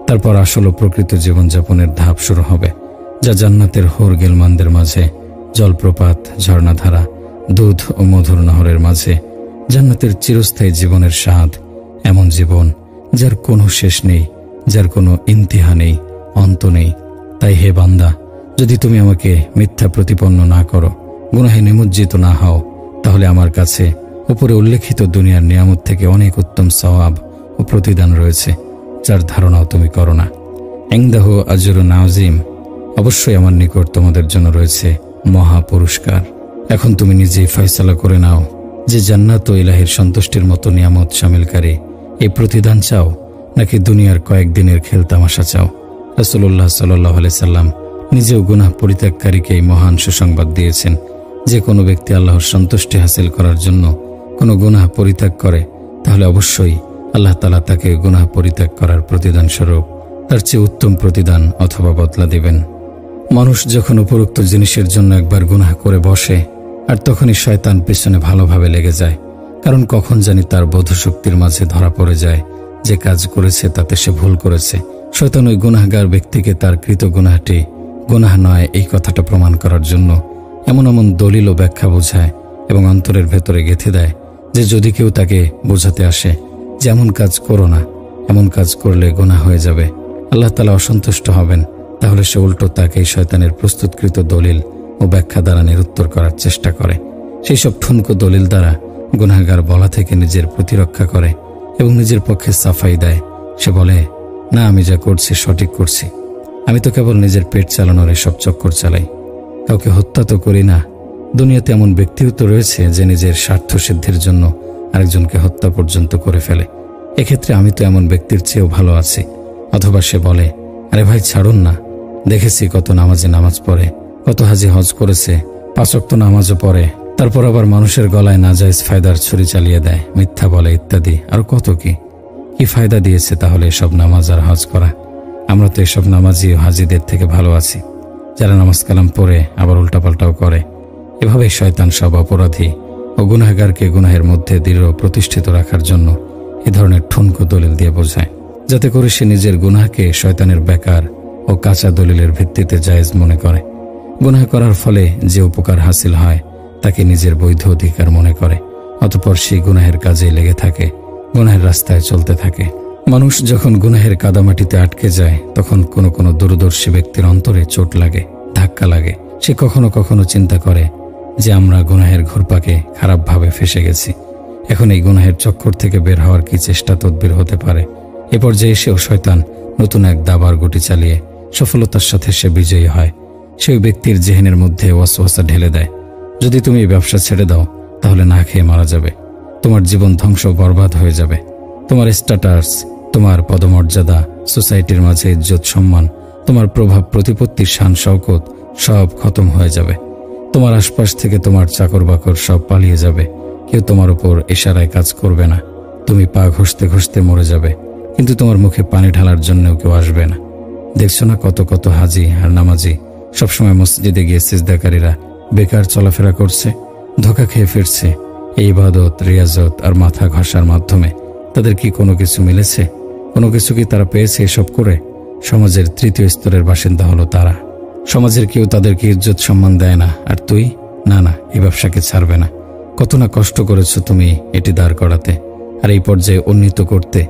তারপর আসল ও প্রকৃত জীবনযাপনের ধাপ শুরু হবে, যা জান্নাতের হোর গেলমানদের মাঝে জলপ্রপাত, ঝর্ণাধারা, দুধ ও মধুর নহরের মাঝে জান্নাতের চিরস্থায়ী জীবনের স্বাদ। এমন জীবন যার কোনো শেষ নেই, যার কোনো ইন্তিহা নেই, অন্ত নেই। তাই হে বান্দা, যদি তুমি আমাকে মিথ্যা প্রতিপন্ন না করো, গুনাহে নিমজ্জিত না হও, তাহলে আমার কাছে উপরে উল্লেখিত দুনিয়ার নিয়ামত থেকে অনেক উত্তম সওয়াব ও প্রতিদান রয়েছে, যার ধারণাও তুমি করো না। ইনদাহু আজরুন আযীম। অবশ্যই আমার নিকট তোমাদের জন্য রয়েছে মহা পুরস্কার। এখন তুমি নিজেই ফয়সালা করে নাও যে জান্নাত ও ইলাহির সন্তুষ্টির মতো নিয়ামত শামিলকারী এই প্রতিদান চাও, নাকি দুনিয়ার কয়েকদিনের খেলতামাশা চাও। রাসূলুল্লাহ সাল্লাল্লাহু আলাইহি সাল্লাম নিজেও গুনাহ পরিত্যাগকারীকে এই মহান সুসংবাদ দিয়েছেন, যে কোনো ব্যক্তি আল্লাহর সন্তুষ্টি হাসিল করার জন্য কোনো গুনাহ পরিত্যাগ করে, তাহলে অবশ্যই আল্লাহ তাআলা তাকে গুনাহ পরিত্যাগ করার প্রতিদান স্বরূপ তার চেয়ে উত্তম প্রতিদান অথবা বদলা দিবেন। মানুষ যখন উপরোক্ত জিনিসের জন্য একবার গুনাহ করে বসে, আর তখনই শয়তান পিছনে ভালোভাবে লেগে যায়, কারণ কখন জানি তার বোধশক্তির মাঝে ধরা পড়ে যায় যে কাজ করেছে তাতে সে ভুল করেছে। শয়তান ওই গুনাহগার ব্যক্তিকে তার কৃত গুনাহটি গুনাহ নয় এই কথাটা প্রমাণ করার জন্য এমন এমন দলিল ও ব্যাখ্যা বোঝায় এবং অন্তরের ভেতরে গেঁথে দেয় যে যদি কেউ তাকে বোঝাতে আসে যে এমন কাজ করো না, এমন কাজ করলে গুনাহ হয়ে যাবে, আল্লাহ তাআলা অসন্তুষ্ট হবেন, তাহলে সে উল্টো তাকে এই শয়তানের প্রস্তুতকৃত দলিল ও ব্যাখ্যা দ্বারা নিরুত্তর করার চেষ্টা করে। সেই সব ঠুনকো দলিল দ্বারা গুনাহগার বলা থেকে নিজের প্রতিরক্ষা করে এবং নিজের পক্ষে সাফাই দেয়। সে বলে, না, আমি যা করছি সঠিক করছি, আমি তো কেবল নিজের পেট চালানোর এসব চক্কর চালাই, কাউকে হত্যা তো করি না। দুনিয়াতে এমন ব্যক্তিও তো রয়েছে যে নিজের স্বার্থ সিদ্ধির জন্য আরেকজনকে হত্যা পর্যন্ত করে ফেলে। এক্ষেত্রে আমি তো এমন ব্যক্তির চেয়েও ভালো আছি। অথবা সে বলে, আরে ভাই ছাড়ুন না, দেখেছি কত নামাজি নামাজ পড়ে, কত হাজি হজ করেছে, 5 ওয়াক্ত নামাজও পড়ে, তারপর আবার মানুষের গলায় নাজায়েজ ফায়দার ছুরি চালিয়ে দেয়, মিথ্যা বলে ইত্যাদি আরো কত কি ফায়দা দিয়েছে তাহলে এসব নামাজ আর হজ করা? আমরা তো এসব নামাজি ও হাজিদের থেকে ভালো আছি, যারা নামাজ কালাম পড়ে আবার উল্টাপাল্টাও করে। এভাবেই শয়তান সব অপরাধী ও গুনাহগারকে গুনাহের মধ্যে দৃঢ় প্রতিষ্ঠিত রাখার জন্য এ ধরনের ঠুনকো দলিল দিয়ে বোঝায়, যাতে করে সে নিজের গুনাহকে শয়তানের বেকার ও কাঁচা দলিলের ভিত্তিতে জায়েজ মনে করে। গুনাহ করার ফলে যে উপকার হাসিল হয় তাকে নিজের বৈধ অধিকার মনে করে, অতঃপর সেই গুনাহের কাজে লেগে থাকে, গুনাহের রাস্তায় চলতে থাকে। মানুষ যখন গুনাহের কাদামাটিতে আটকে যায় তখন কোনো কোনো দূরদর্শী ব্যক্তির অন্তরে চোট লাগে, ধাক্কা লাগে। সে কখনো কখনো চিন্তা করে যে আমরা গুনাহের ঘুরপাকে খারাপভাবে ফেসে গেছি, এখন এই গুনাহের চক্কর থেকে বের হওয়ার কি চেষ্টা তদবির হতে পারে। এ পর্যায়ে এসেও শয়তান নতুন এক দাবার গুটি চালিয়ে সফলতার সাথে সে বিজয়ী হয়। সেই ব্যক্তির জেহেনের মধ্যে ওয়াসওয়াসা ঢেলে দেয়, যদি তুমি এই ব্যবসা ছেড়ে দাও তাহলে না খেয়ে মারা যাবে, তোমার জীবন ধ্বংস বরবাদ হয়ে যাবে, তোমার স্ট্যাটাস, তোমার পদমর্যাদা, সোসাইটির মাঝে ইজ্জত সম্মান, তোমার প্রভাব প্রতিপত্তি, শান শওকত সব খতম হয়ে যাবে, তোমার আশপাশ থেকে তোমার চাকর বাকর সব পালিয়ে যাবে, কেউ তোমার উপর ইশারায় কাজ করবে না, তুমি পা ঘষতে ঘষতে মরে যাবে, কিন্তু তোমার মুখে পানি ঢালার জন্যও কেউ আসবে না। দেখছো না কত কত হাজি আর নামাজি সবসময় মসজিদে গিয়ে সিজদাকারীরা বেকার চলাফেরা করছে, ধোঁকা খেয়ে ফিরছে। এই ইবাদত, রিয়াজত আর মাথা ঘষার মাধ্যমে তাদের কি কোনো কিছু মিলেছে? কোনো কিছু কি তারা পেয়েছে এসব করে? সমাজের তৃতীয় স্তরের বাসিন্দা হলো তারা। সমাজের কেউ তাদেরকে ইজ্জত সম্মান দেয় না, আর তুই না, এই ব্যবসাকে ছাড়বে না। কত না কষ্ট করেছো তুমি এটি দাঁড় করাতে, আর এই পর্যায়ে উন্নীত করতে।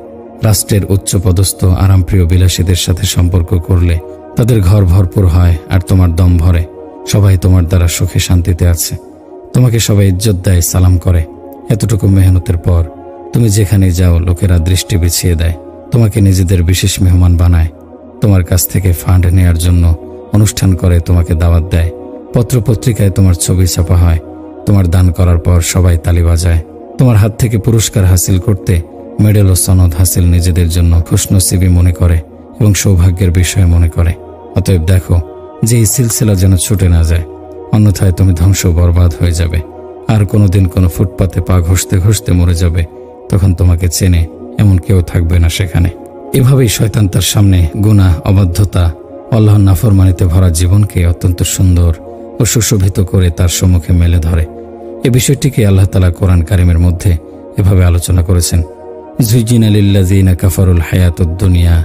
রাষ্ট্রের উচ্চপদস্থ আরামপ্রিয় বিলাসীদের সাথে সম্পর্ক করলে তাদের ঘর ভরপুর হয় আর তোমার দম ভরে। সবাই তোমার দ্বারা সুখে শান্তিতে আছে, তোমাকে সবাই ইজ্জত দেয়, সালাম করে। এতটুকু মেহনতের পর তুমি যেখানে যাও লোকেরা দৃষ্টি বিছিয়ে দেয়, তোমাকে নিজেদের বিশেষ মেহমান বানায়, তোমার কাছ থেকে ফান্ড নেয়ার জন্য অনুষ্ঠান করে, তোমাকে দাওয়াত দেয়, পত্রপত্রিকায় তোমার ছবি ছাপা হয়, তোমার দান করার পর সবাই তালি বাজায়। তোমার হাত থেকে পুরস্কার হাসিল করতে মেডেল ও সনদ হাসিল নিজেদের জন্য খুশনসিবি মনে করে এবং সৌভাগ্যের বিষয় মনে করে। অতএব দেখো যে এই সিলসিলা যেন ছুটে না যায়, অন্যথায় তুমি ধ্বংস বরবাদ হয়ে যাবে, আর কোনোদিন কোনো ফুটপাতে পা ঘষতে ঘষতে মরে যাবে। তখন তোমাকে চেনে এমন কেউ থাকবে না সেখানে। এভাবেই শয়তান তার সামনে গুনাহ, অবাধ্যতা, আল্লাহর নাফরমানিতে ভরা জীবনকে অত্যন্ত সুন্দর ও সুশোভিত করে তার সম্মুখে মেলে ধরে। এই বিষয়টিকে আল্লাহ তাআলা কোরআন কারিমের মধ্যে এভাবে আলোচনা করেছেন, যুজিনা লিল্লাযিনা কাফারুল হায়াতুদ দুনিয়া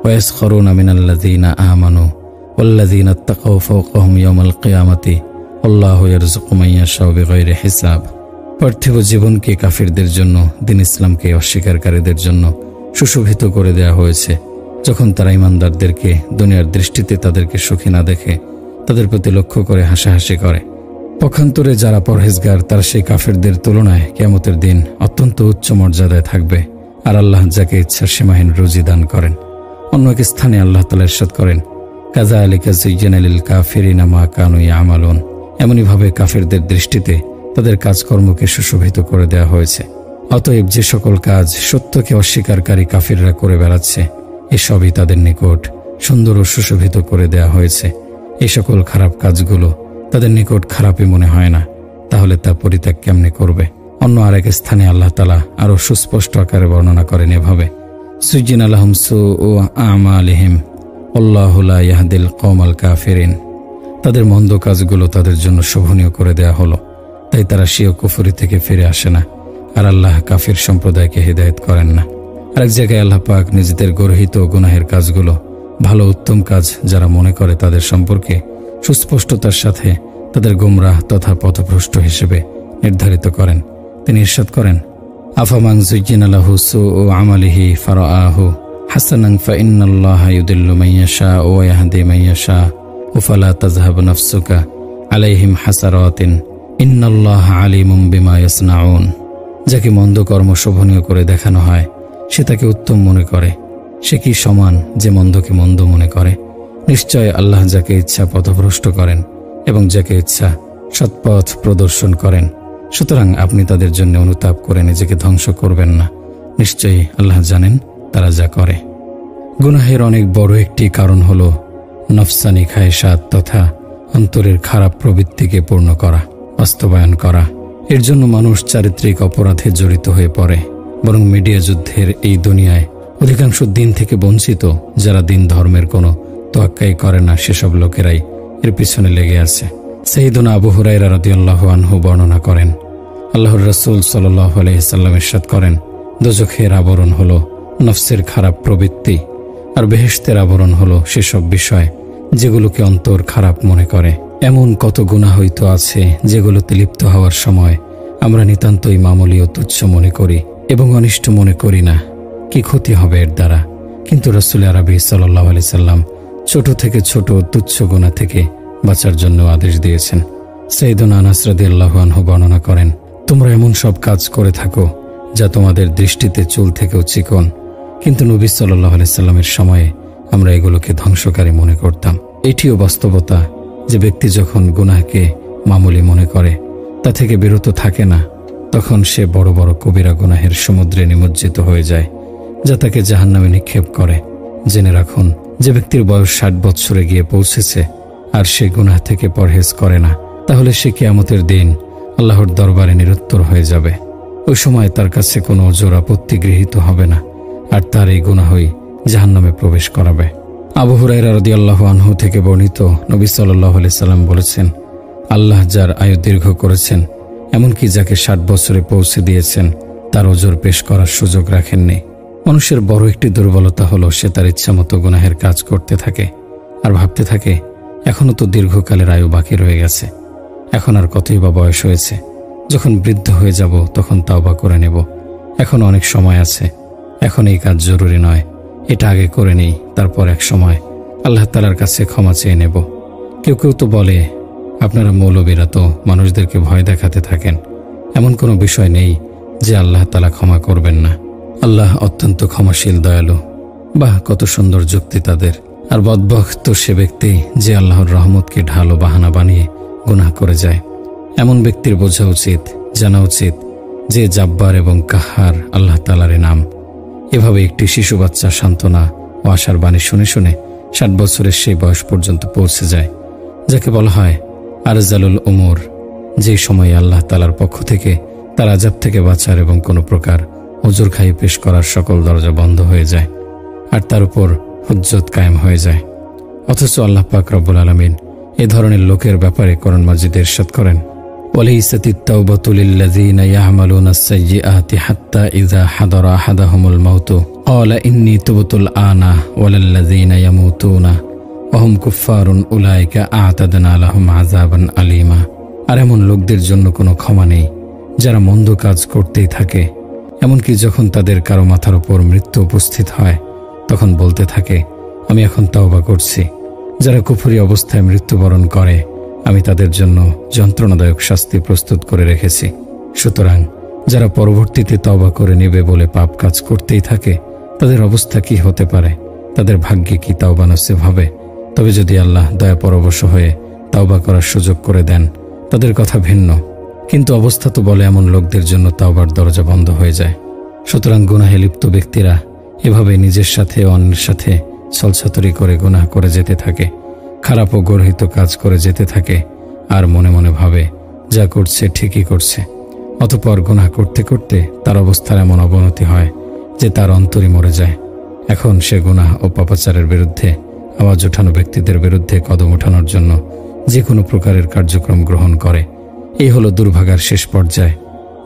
ওয়া ইয়াসখারুনা মিনাল্লাযিনা আমানু ওয়াল্লাযিনা ইত্তাকাউ ফাওকাহুম ইয়াওমাল কিয়ামাতি আল্লাহু ইয়ারযুকু মান ইয়াশাউ বিগাইরি হিসাব। পার্থিব জীবনকে কাফিরদের জন্য, দ্বীন ইসলামকে অস্বীকারীদের জন্য সুশোভিত করে দেয়া হয়েছে। যখন তারা ইমানদারদেরকে দুনিয়ার দৃষ্টিতে তাদেরকে সুখী না দেখে তাদের প্রতি লক্ষ্য করে হাসাহাসি করে। পক্ষান্তরে যারা পরহেজগার তারা সেই কাফেরদের তুলনায় কিয়ামতের দিন অত্যন্ত উচ্চ মর্যাদায় থাকবে, আর আল্লাহ যাকে ইচ্ছা সীমাহীন রুজি দান করেন। অন্য এক স্থানে আল্লাহ তাআলা ইরশাদ করেন, কাযালিকা যুয়্যিনা লিল কাফিরিনা মা কানু ইয়ামালুন। এমনিভাবে কাফেরদের দৃষ্টিতে তাদের কাজকর্মকে সুশোভিত করে দেয়া হয়েছে। অতএব যে সকল কাজ সত্যকে অস্বীকারী কাফিররা করে বেড়াচ্ছে, এসবই তাদের নিকট সুন্দর ও সুশোভিত করে দেয়া হয়েছে। এই সকল খারাপ কাজগুলো তাদের নিকট খারাপই মনে হয় না, তাহলে তা পরিত্যাগ কেমনে করবে? অন্য আরেক স্থানে আল্লাহ তাআলা আরো সুস্পষ্ট আকারে বর্ণনা করেন এভাবে, যুয়্যিনা লাহুম সুউ আমালিহিম আল্লাহু লা ইয়াহদিল কওমাল কাফিরিন। তাদের মন্দ কাজগুলো তাদের জন্য শোভনীয় করে দেয়া হলো, তাই তারা শিয় কুফরি থেকে ফিরে আসে না। আর আল্লাহ কাফির সম্প্রদায়কে হিদায়াত করেন না। আরেক জায়গায় আল্লাহ পাক নিজেদের গর্হিত গুনাহের কাজগুলো ভালো উত্তম কাজ যারা মনে করে তাদের সম্পর্কে সুস্পষ্টতার সাথে তাদের গুমরাহ তথা পথভ্রষ্ট হিসেবে নির্ধারিত করেন। তিনি ইরশাদ করেন, আফামান যুয়্যিনা লাহু সুউ আমালিহি ফারাআহু হাসানান ফাইন্নাল্লাহা ইউদিল্লু মান ইয়াশাউ ওয়া ইয়াহদি মান ইয়াশাউ ফালা তাযহাবু নাফসুকা আলাইহিম হাসারাতিন ইন্নাল্লাহা আলিমুম বিমা ইয়াসনাউন। যাকে মন্দ কর্ম শোভনীয় করে দেখানো হয় সে তাকে উত্তম মনে করে, সে কি সমান যে মন্দকে মন্দ মনে করে? নিশ্চয় আল্লাহ যাকে ইচ্ছা পথভ্রষ্ট করেন এবং যাকে ইচ্ছা সৎপথ প্রদর্শন করেন। সুতরাং আপনি তাদের জন্য অনুতাপ করে নিজেকে ধ্বংস করবেন না। নিশ্চয়ই আল্লাহ জানেন তারা যা করে। গুনাহের অনেক বড় একটি কারণ হল নফসানি খায়েশাত তথা অন্তরের খারাপ প্রবৃত্তিকে পূর্ণ করা, বাস্তবায়ন করা। এর জন্য মানুষ চারিত্রিক অপরাধে জড়িত হয়ে পড়ে। বরং মিডিয়া যুদ্ধের এই দুনিয়ায় অধিকাংশ দিন থেকে বঞ্চিত, যারা দিন ধর্মের কোনো তোয়াক্কাই করে না, সেসব লোকেরাই এর পিছনে লেগে আছে। সাইয়েদুনা আবু হুরায়রা রাদিয়াল্লাহু আনহু বর্ণনা করেন, আল্লাহর রাসূল সাল্লাল্লাহু আলাইহি সাল্লাম ইরশাদ করেন, দোজখের আবরণ হলো নফসের খারাপ প্রবৃত্তি, আর বেহেশতের আবরণ হলো সেসব বিষয় যেগুলোকে অন্তর খারাপ মনে করে। এমন কত গুনাহ হয়তো আছে যেগুলোতে লিপ্ত হওয়ার সময় আমরা নিতান্তই মামুলি ও তুচ্ছ মনে করি এবং অনিষ্ট মনে করি না, কি ক্ষতি হবে এর দ্বারা। কিন্তু রাসূল আরবি সাল্লাল্লাহু আলাইহি সাল্লাম ছোট থেকে ছোট তুচ্ছ গুনাহ থেকে বাঁচার জন্য আদেশ দিয়েছেন। সাইয়েদুনা আনাস রাদিয়াল্লাহু আনহু বর্ণনা করেন, তোমরা এমন সব কাজ করে থাকো যা তোমাদের দৃষ্টিতে চুল থেকেও চিকন, কিন্তু নবী সাল্লাল্লাহু আলাইহি সাল্লামের সময়ে আমরা এগুলোকে ধ্বংসকারী মনে করতাম। এটিও বাস্তবতা যে ব্যক্তি যখন গুনাহকে মামুলি মনে করে, তা থেকে বিরত থাকে না, তখন সে বড় বড় কবিরা গুনাহের সমুদ্রে নিমজ্জিত হয়ে যায়, যা তাকে জাহান্নামে নিক্ষেপ করে। জেনে রাখুন, যে ব্যক্তির বয়স 60 বৎসরে গিয়ে পৌঁছেছে আর সে গুনাহ থেকে পরহেজ করে না, তাহলে সে কিয়ামতের দিন আল্লাহর দরবারে নিরুত্তর হয়ে যাবে। ওই সময় তার কাছে কোনো ওজর আপত্তি গৃহীত হবে না, আর তার এই গুনাহই জাহান্নামে প্রবেশ করাবে। আবু হুরায়রা রাদিয়াল্লাহু আনহু থেকে বর্ণিত, নবী সাল্লাল্লাহু আলাইহি সাল্লাম বলেছেন, আল্লাহ যার আয়ু দীর্ঘ করেছেন, এমনকি যাকে 60 বছরে পৌঁছে দিয়েছেন, তার ওজর পেশ করার সুযোগ রাখেননি। মানুষের বড় একটি দুর্বলতা হলো সে তার ইচ্ছামতো গুনাহের কাজ করতে থাকে আর ভাবতে থাকে, এখনও তো দীর্ঘকালের আয়ু বাকি রয়ে গেছে, এখন আর কতই বা বয়স হয়েছে, যখন বৃদ্ধ হয়ে যাব তখন তাওবা করে নেব, এখন অনেক সময় আছে, এখন এই কাজ জরুরি নয়, এটা আগে করে নেই, তারপর এক সময় আল্লাহ তাআলার কাছে ক্ষমা চেয়ে নেব। কেউ কেউ তো বলে, আপনারা মৌলবীরা তো মানুষদেরকে ভয় দেখাতে থাকেন, এমন কোনো বিষয় নেই যে আল্লাহ তাআলা ক্ষমা করবেন না, আল্লাহ অত্যন্ত ক্ষমাশীল দয়ালু। বাহ, কত সুন্দর যুক্তি তাদের। আর বদবখত সে ব্যক্তি যে আল্লাহর রহমতকে ঢাল ও বাহানা বানিয়ে গুনাহ করে যায়। এমন ব্যক্তির বোঝা উচিত, জানা উচিত যে জাব্বার এবং কাহার আল্লাহ তাআলার নাম। এভাবে একটি শিশু বাচ্চা সান্ত্বনা ও আশার বাণী শুনে শুনে 60 বছরের সেই বয়স পর্যন্ত পৌঁছে যায়, যাকে বলা হয় আরজালুল উমর, যে সময়ে আল্লাহ তাআলার পক্ষ থেকে তার আযাব থেকে বাঁচার এবং কোনো প্রকার ওজর খাই পেশ করার সকল দরজা বন্ধ হয়ে যায় আর তার উপর হুজ্জত কায়েম হয়ে যায়। অথচ আল্লাহ পাক রব্বুল আলামিন এ ধরনের লোকের ব্যাপারে কোরআন মাজিদে ইরশাদ করেন, ওয়ালাইসাতিত তাওবাতু লিল্লাযিনা ইয়া'মালুনাস সাইয়্যাতি হাত্তা ইযা হাদারা আহাদাহুমুল মাউতু ক্বালা ইন্নী তুবতুল আনা ওয়ালাল্লাযিনা ইয়ামুতুনা ওয়া হুম কুফফারুন উলাইকা আ'তাদনা লাহুম আযাবান আলীমা। আর এমন লোকদের জন্য কোনো ক্ষমা নেই যারা মন্দ কাজ করতেই থাকে, এমনকি যখন তাদের কারো মাথার উপর মৃত্যু উপস্থিত হয় তখন বলতে থাকে, আমি এখন তাওবা করছি। যারা কুফরি অবস্থায় মৃত্যুবরণ করে, আমি তাদের জন্য যন্ত্রণাদায়ক শাস্তি প্রস্তুত করে রেখেছি। সুতরাং যারা পরবর্তীতে তওবা করে নেবে বলে পাপ কাজ করতেই থাকে, তাদের অবস্থা কি হতে পারে? তাদের ভাগ্যে কি তাওবা নসিব হবে? তবে যদি আল্লাহ দয়াপরবশ হয়ে তাওবা করার সুযোগ করে দেন, তাদের কথা ভিন্ন, কিন্তু অবস্থা তো বলে এমন লোকদের জন্য তাওবার দরজা বন্ধ হয়ে যায়। সুতরাং গুনাহে লিপ্ত ব্যক্তিরা এভাবে নিজের সাথে ও অন্যের সাথে ছলছাতুরি করে গুনাহ করে যেতে থাকে, খারাপ ও গর্হিত কাজ করে যেতে থাকে, আর মনে মনে ভাবে যা করছে ঠিকই করছে। অতঃপর গুনাহ করতে করতে তার অবস্থার এমন অবনতি হয় যে তার অন্তরই মরে যায়। এখন সে গুনাহ ও পাপাচারের বিরুদ্ধে আওয়াজ ওঠানো ব্যক্তিদের বিরুদ্ধে কদম ওঠানোর জন্য যে কোনো প্রকারের কার্যক্রম গ্রহণ করে। এই হলো দুর্ভাগার শেষ পর্যায়।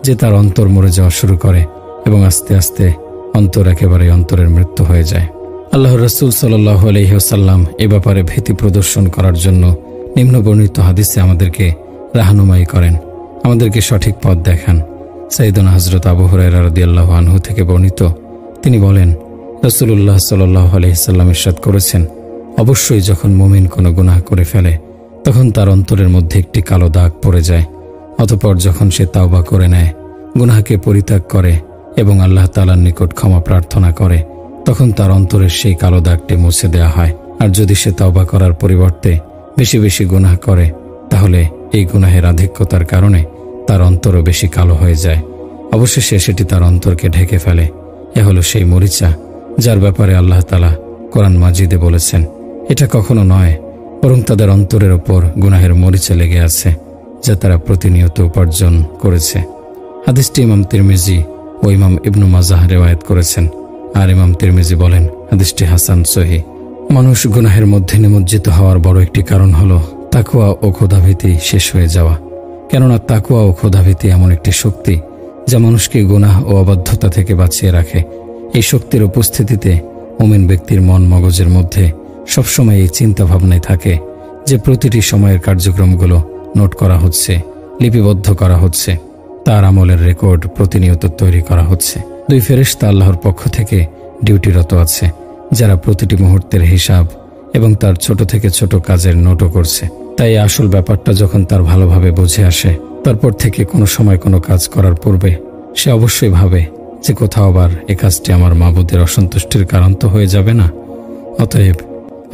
যে তার অন্তর মরে যাওয়া শুরু করে এবং আস্তে আস্তে অন্তর একেবারে অন্তরের মৃত্যু হয়ে যায়। আল্লাহর রাসূল সাল্লাল্লাহু আলাইহি ওয়াসাল্লাম এ ব্যাপারে ভীতি প্রদর্শন করার জন্য নিম্নবর্ণিত হাদিসে আমাদেরকে রাহনুমাই করেন, আমাদেরকে সঠিক পথ দেখান। সাইয়েদনা হযরত আবু হুরায়রা রাদিয়াল্লাহু আনহু থেকে বর্ণিত, তিনি বলেন, রাসূলুল্লাহ সাল্লাল্লাহু আলাইহি ওয়াসাল্লাম ইরশাদ করেছেন, অবশ্যই যখন মুমিন কোনো গুনাহ করে ফেলে তখন তার অন্তরের মধ্যে একটি কালো দাগ পড়ে যায়। অতঃপর যখন সে তাওবা করে নেয়, গুনাহকে পরিত্যাগ করে এবং আল্লাহ তাআলার নিকট ক্ষমা প্রার্থনা করে, তখন তার অন্তরের সেই কালো দাগটি মুছে দেওয়া হয়। আর যদি সে তাওবা করার পরিবর্তে বেশি বেশি গুনাহ করে, তাহলে এই গুনাহের আধিক্যতার কারণে তার অন্তরও বেশি কালো হয়ে যায়। অবশেষে সেটি তার অন্তরকে ঢেকে ফেলে। এ হলো সেই মরিচা যার ব্যাপারে আল্লাহ তাআলা কোরআন মাজিদে বলেছেন, এটা কখনো নয়, বরং তাদের অন্তরের ওপর গুনাহের মরিচা লেগে আছে, যা তারা প্রতিনিয়ত উপার্জন করেছে। হাদিসটি ইমাম তিরমিজি ও ইমাম ইবনু মাজাহ রিওয়ায়াত করেছেন। আর ইমাম তিরমিজি বলেন, হাদিসটি হাসান সহিহ। মানুষ গুনাহের মধ্যে নিমজ্জিত হওয়ার বড় একটি কারণ হলো তাকওয়া ও ক্ষুধাভীতি শেষ হয়ে যাওয়া। কেননা তাকওয়া ও ক্ষুধাভীতি এমন একটি শক্তি যা মানুষকে গুনাহ ও অবাধ্যতা থেকে বাঁচিয়ে রাখে। এই শক্তির উপস্থিতিতে মুমিন ব্যক্তির মন মগজের মধ্যে সবসময় এই চিন্তা ভাবনায় থাকে যে প্রতিটি সময়ের কার্যক্রমগুলো নোট করা হচ্ছে, লিপিবদ্ধ করা হচ্ছে, তার আমলের রেকর্ড প্রতিনিয়ত তৈরি করা হচ্ছে। দুই ফেরেশতা আল্লাহর পক্ষ থেকে ডিউটিরত আছে, যারা প্রতিটি মুহূর্তের হিসাব এবং তার ছোট থেকে ছোট কাজের নোটও করছে। তাই আসল ব্যাপারটা যখন তার ভালোভাবে বুঝে আসে, তারপর থেকে কোনো সময় কোনো কাজ করার পূর্বে সে অবশ্যই ভাবে যে কোথাও আবার এ কাজটি আমার মাবুদের অসন্তুষ্টির কারণ তো হয়ে যাবে না। অতএব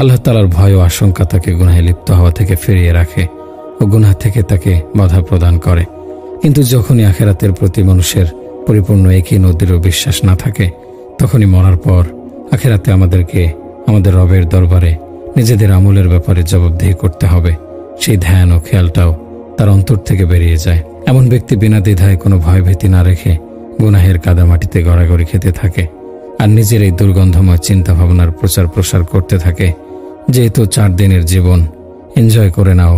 আল্লাহ তাআলার ভয় ও আশঙ্কা তাকে গুনাহে লিপ্ত হওয়া থেকে ফিরিয়ে রাখে ও গুনাহ থেকে তাকে বাধা প্রদান করে। কিন্তু যখনই আখিরাতের প্রতি মানুষের পরিপূর্ণ একই নদীরও বিশ্বাস না থাকে, তখনই মরার পর আখিরাতে আমাদেরকে আমাদের রবের দরবারে নিজেদের আমলের ব্যাপারে জবাবদিহি করতে হবে, সেই ধ্যান ও খেয়ালটাও তার অন্তর থেকে বেরিয়ে যায়। এমন ব্যক্তি বিনা দ্বিধায় কোনো ভয়ভীতি না রেখে গুনাহের কাদামাটিতে গড়াগড়ি খেতে থাকে আর নিজের এই দুর্গন্ধময় চিন্তা ভাবনার প্রচার প্রসার করতে থাকে, যেহেতু 4 দিনের জীবন, এনজয় করে নাও,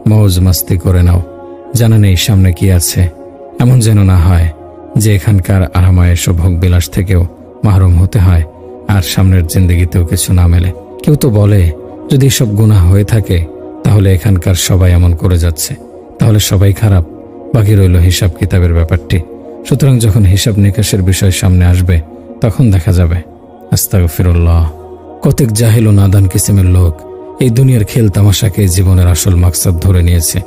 মৌজ মাস্তি করে নাও, জানা নেই সামনে কি আছে। এমন যেন না হয় যে এখানকার আরামায়েশ ও ভোগবিলাস থেকেও মাহরুম হতে হয় আর সামনের জিন্দেগিতেও কিছু না মেলে। কেউ তো বলে, যদি সব গুনাহ হয়ে থাকে তাহলে এখানকার সবাই এমন করে যাচ্ছে, তাহলে সবাই খারাপ, বাকি রইল হিসাব কিতাবের ব্যাপারটি। সুতরাং যখন হিসাব নিকাশের বিষয় সামনে আসবে তখন দেখা যাবে। আস্তাগফিরুল্লাহ। কতক জাহেল ও নাদান কিসিমের লোক এই দুনিয়ার খেল তামাশাকে জীবনের আসল মাকসাদ ধরে নিয়েছে।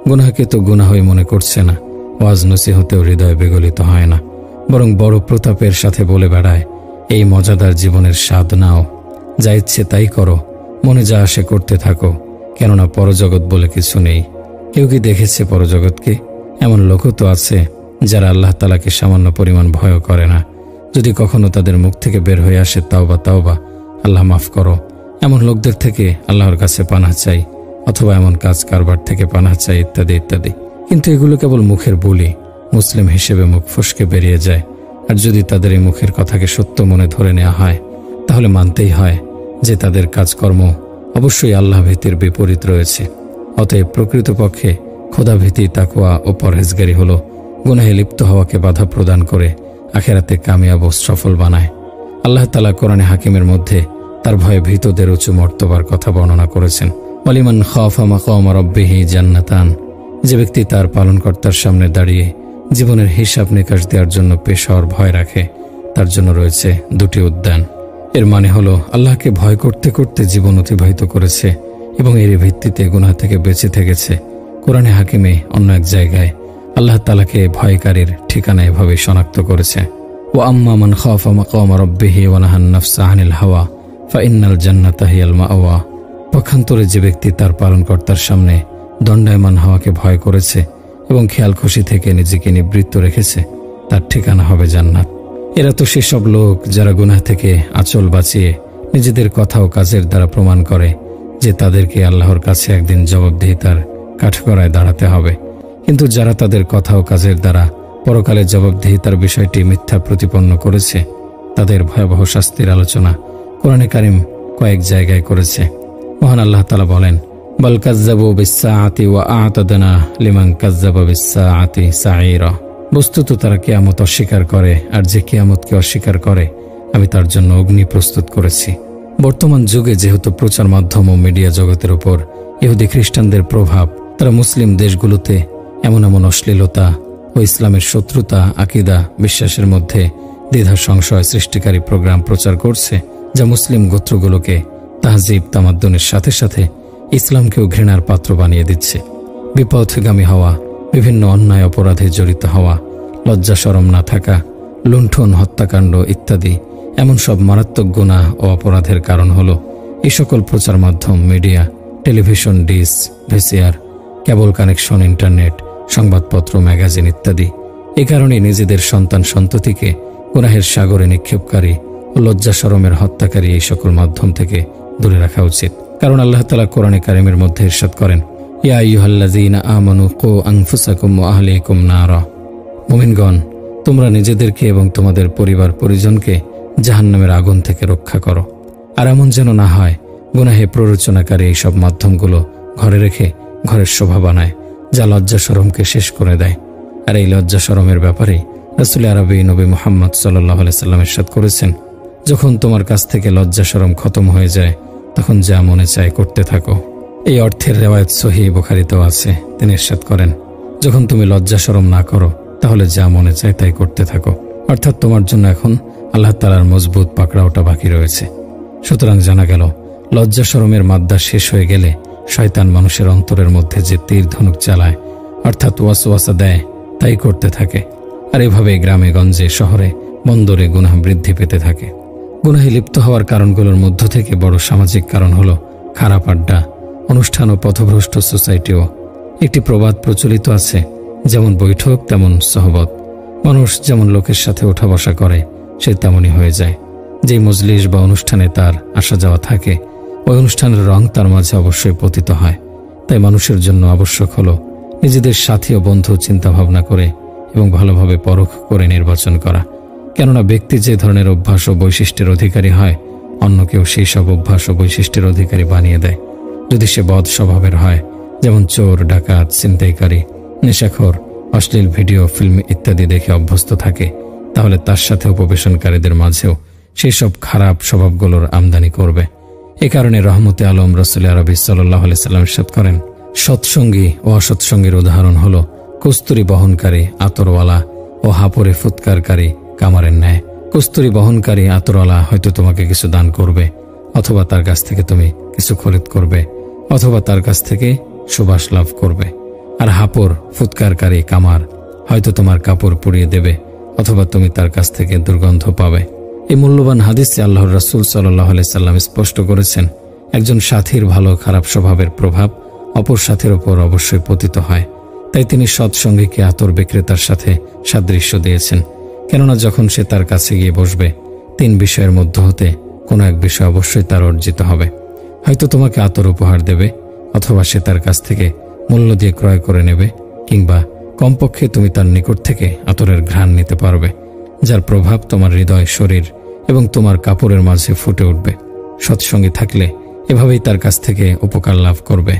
গুনাহকে তো গুনাহই মনে করছে না, ওয়াজ নসিহতেও হৃদয় বিগলিত হয় না, বরং বড় প্রতাপের সাথে বলে বেড়ায়, এই মজাদার জীবনের স্বাদ নাও, যা ইচ্ছে তাই করো, মনে যা আসে করতে থাকো, কেননা পরজগৎ বলে কিছু নেই। কেউ কি দেখেছে পরজগৎকে? এমন লোকও তো আছে যারা আল্লাহ তাআলাকে সামান্য পরিমাণ ভয় করে না। যদি কখনো তাদের মুখ থেকে বের হয়ে আসে তাওবা তাওবা, আল্লাহ মাফ করো, এমন লোকদের থেকে আল্লাহর কাছে পানাহ চাই, অথবা এমন কাজ কারবার থেকে পানাহ চাই, ইত্যাদি ইত্যাদি। কিন্তু এগুলো কেবল মুখের বুলি, মুসলিম হিসেবে মুখ ফসকে বেরিয়ে যায়। আর যদি তাদের এই মুখের কথাকে সত্য মনে ধরে নেওয়া হয়, তাহলে মানতেই হয় যে তাদের কাজকর্ম অবশ্যই আল্লাহ ভীতির বিপরীত রয়েছে। অতএব প্রকৃতপক্ষে খোদাভীতি, তাকওয়া ও পরহেজগারি হলো গুনাহে লিপ্ত হওয়াকে বাধা প্রদান করে আখিরাতে কামিয়াব ও সফল বানায়। আল্লাহ তাআলা কোরআনে হাকিমের মধ্যে তার ভয়ে ভীতদের উঁচু মর্তবার কথা বর্ণনা করেছেন। ওয়ালিমান খাফা মাকাম রাব্বিহি জান্নাতান, যে ব্যক্তি তার পালনকর্তার সামনে দাঁড়িয়ে জীবনের হিসাব নিকাশ দেওয়ার জন্য পেশার ভয় রাখে, তার জন্য রয়েছে 2টি উদ্যান। এর মানে হলো আল্লাহকে ভয় করতে করতে জীবন অতিবাহিত করেছে এবং এর ভিত্তিতে গুনাহ থেকে বেঁচে থেকেছে। কোরআনে হাকিমে অন্য এক জায়গায় আল্লাহ তাআলাকে ভয়কারীর ঠিকানা এভাবে শনাক্ত করেছে, ওয়া আম্মা মান খাফা মাকাম রাব্বিহি ওয়া নাহান নাফসা আনিল হাওয়া ফাইন্নাল জান্নাতা হিয়াল মাওয়া। পক্ষান্তরে যে ব্যক্তি তার পালনকর্তার সামনে দণ্ডায়মান হওয়াকে ভয় করেছে এবং খেয়াল খুশি থেকে নিজেকে নিবৃত্ত রেখেছে, তার ঠিকানা হবে জান্নাত। এরা তো সেসব লোক যারা গুনাহ থেকে আঁচল বাঁচিয়ে নিজেদের কথা ও কাজের দ্বারা প্রমাণ করে যে তাদেরকে আল্লাহর কাছে একদিন জবাবদিহিতার কাঠগড়ায় দাঁড়াতে হবে। কিন্তু যারা তাদের কথা ও কাজের দ্বারা পরকালে জবাবদিহিতার বিষয়টি মিথ্যা প্রতিপন্ন করেছে, তাদের ভয়াবহ শাস্তির আলোচনা কোরআনে কারিম কয়েক জায়গায় করেছে। মহান আল্লাহ তাআলা বলেন, বাল কাযযাবু বিস-সাআতি ওয়া আ'তাদনা লিমান কাযযাবা বিস-সাআতি সাঈরা। বস্তুত তারা কিয়ামত অস্বীকার করে, আর যে কিয়ামতকে অস্বীকার করে আমি তার জন্য অগ্নি প্রস্তুত করেছি। বর্তমান যুগে যেহেতু প্রচার মাধ্যম ও মিডিয়া জগতের উপর ইহুদি খ্রিস্টানদের প্রভাব, তারা মুসলিম দেশগুলোতে এমন এমন অশ্লীলতা ও ইসলামের শত্রুতা, আকিদা, বিশ্বাসের মধ্যে দ্বিধা সংশয় সৃষ্টিকারী প্রোগ্রাম প্রচার করছে, যা মুসলিম গোত্রগুলোকে তাহজিব তামাদ্দুনের সাথে সাথে ইসলামকেও ঘৃণার পাত্র বানিয়ে দিচ্ছে। বিপথগামী হওয়া, বিভিন্ন অন্যায় অপরাধে জড়িত হওয়া, লজ্জা শরম না থাকা, লুণ্ঠন, হত্যাকাণ্ড ইত্যাদি এমন সব মারাত্মক গুনাহ ও অপরাধের কারণ হল এই সকল প্রচার মাধ্যম, media, television, dish, VCR, cable connection, internet, সংবাদপত্র, ম্যাগাজিন ইত্যাদি। এ কারণে নিজেদের সন্তান সন্ততিকে গুনাহের সাগরে নিক্ষেপকারী ও লজ্জা শরমের হত্যাকারী এই সকল মাধ্যম থেকে দূরে রাখা উচিত। কারণ আল্লাহ তাআলা কোরআনে কারিমের মধ্যে ইরশাদ করেন, ইয়া আইয়ুহাল্লাযীনা আমানু কু আনফুসাকুম ওয়া আহলিকুম নারা। মুমিনগণ, তোমরা নিজেদেরকে এবং তোমাদের পরিবার পরিজনকে জাহান্নামের আগুন থেকে রক্ষা করো। আর এমন যেন না হয় গুনাহে প্ররোচনাকারী এই সব মাধ্যমগুলো ঘরে রেখে ঘরের শোভা বানায়, যা লজ্জা শরমকে শেষ করে দেয়। আর এই লজ্জা শরমের ব্যাপারে রাসূল আরবী নবী মুহাম্মদ সাল্লাল্লাহু আলাইহি সাল্লাম ইরশাদ করেছেন, যখন তোমার কাছ থেকে লজ্জা শরম খতম হয়ে যায় তখন যা মনে চায় করতে থাকো। এই অর্থের রেওয়ায়েত সহিহ বুখারীতেও আছে। তিনি ইরশাদ করেন, যখন তুমি লজ্জা শরম না করো তাহলে যা মনে চায় তাই করতে থাকো। অর্থাৎ তোমার জন্য এখন আল্লাহ তাআলার মজবুত পাকড়াওটা বাকি রয়েছে। সুতরাং জানা গেল, লজ্জা শরমের মাদ্দা শেষ হয়ে গেলে শয়তান মানুষের অন্তরের মধ্যে যে তীর ধনুক চালায়, অর্থাৎ ওয়াসওয়াসা দেয়, তাই করতে থাকে। আর এভাবে গ্রামে গঞ্জে, শহরে, বন্দরে গুনাহ বৃদ্ধি পেতে থাকে। গুনাহে লিপ্ত হওয়ার কারণগুলোর মধ্য থেকে বড় সামাজিক কারণ হল খারাপ আড্ডা, অনুষ্ঠান ও পথভ্রষ্ট সোসাইটিও। একটি প্রবাদ প্রচলিত আছে, যেমন বৈঠক তেমন সহবত। মানুষ যেমন লোকের সাথে ওঠা বসা করে সে তেমনই হয়ে যায়। যেই মজলিস বা অনুষ্ঠানে তার আসা যাওয়া থাকে, ওই অনুষ্ঠানের রং তার মাঝে অবশ্যই পতিত হয়। তাই মানুষের জন্য আবশ্যক হল নিজেদের সাথী ও বন্ধু চিন্তা ভাবনা করে এবং ভালোভাবে পরখ করে নির্বাচন করা। কেননা ব্যক্তি যে ধরনের অভ্যাস ও বৈশিষ্ট্যের অধিকারী হয়, অন্য কেউ সেই সব অভ্যাস ও বৈশিষ্ট্যের অধিকারী বানিয়ে দেয়। যদি সে বদ স্বভাবের হয়, যেমন চোর, ডাকাত, ছিনতাইকারী, নেশাখোর, অশ্লীল ভিডিও, ফিল্ম ইত্যাদি দেখে অভ্যস্ত থাকে, তাহলে তার সাথে উপবেশনকারীদের মাঝেও সেই সব খারাপ স্বভাবগুলোর আমদানি করবে। এ কারণে রহমতে আলম রাসূল আরবী সাল্লাল্লাহু আলাইহি সাল্লাম ইরশাদ করেন, সৎসঙ্গী ও অসৎসঙ্গীর উদাহরণ হল কস্তুরী বহনকারী আতরওয়ালা ও হাপরে ফুৎকারকারী কামারের ন্যায়। কস্তুরী বহনকারী আতরওয়ালা হয়তো তোমাকে কিছু দান করবে, অথবা তার কাছ থেকে তুমি কিছু খরিদ করবে, অথবা তার কাছ থেকে সুবাস লাভ করবে। আর হাপর ফুৎকারকারী কামার হয়তো তোমার কাপড় পুড়িয়ে দেবে, অথবা তুমি তার কাছ থেকে দুর্গন্ধ পাবে। এই মূল্যবান হাদিসে আল্লাহর রাসূল সাল্লাল্লাহু আলাইহি সাল্লাম স্পষ্ট করেছেন, একজন সাথীর ভালো খারাপ স্বভাবের প্রভাব অপর সাথীর ওপর অবশ্যই পতিত হয়। তাই তিনি সৎসঙ্গীকে আতর বিক্রেতার সাথে সাদৃশ্য দিয়েছেন। কেননা যখন সে তার কাছে গিয়ে বসবে, তিন বিষয়ের মধ্য হতে কোনো এক বিষয় অবশ্যই তার অর্জিত হবে। হয়তো তোমাকে আতর উপহার দেবে, অথবা সে তার কাছ থেকে মূল্য দিয়ে ক্রয় করে নেবে, কিংবা কমপক্ষে তুমি তার নিকট থেকে আতরের ঘ্রাণ নিতে পারবে, যার প্রভাব তোমার হৃদয়, শরীর এবং তোমার কাপড়ের মাঝে ফুটে উঠবে। সৎসঙ্গী থাকলে এভাবেই তার কাছ থেকে উপকার লাভ করবে,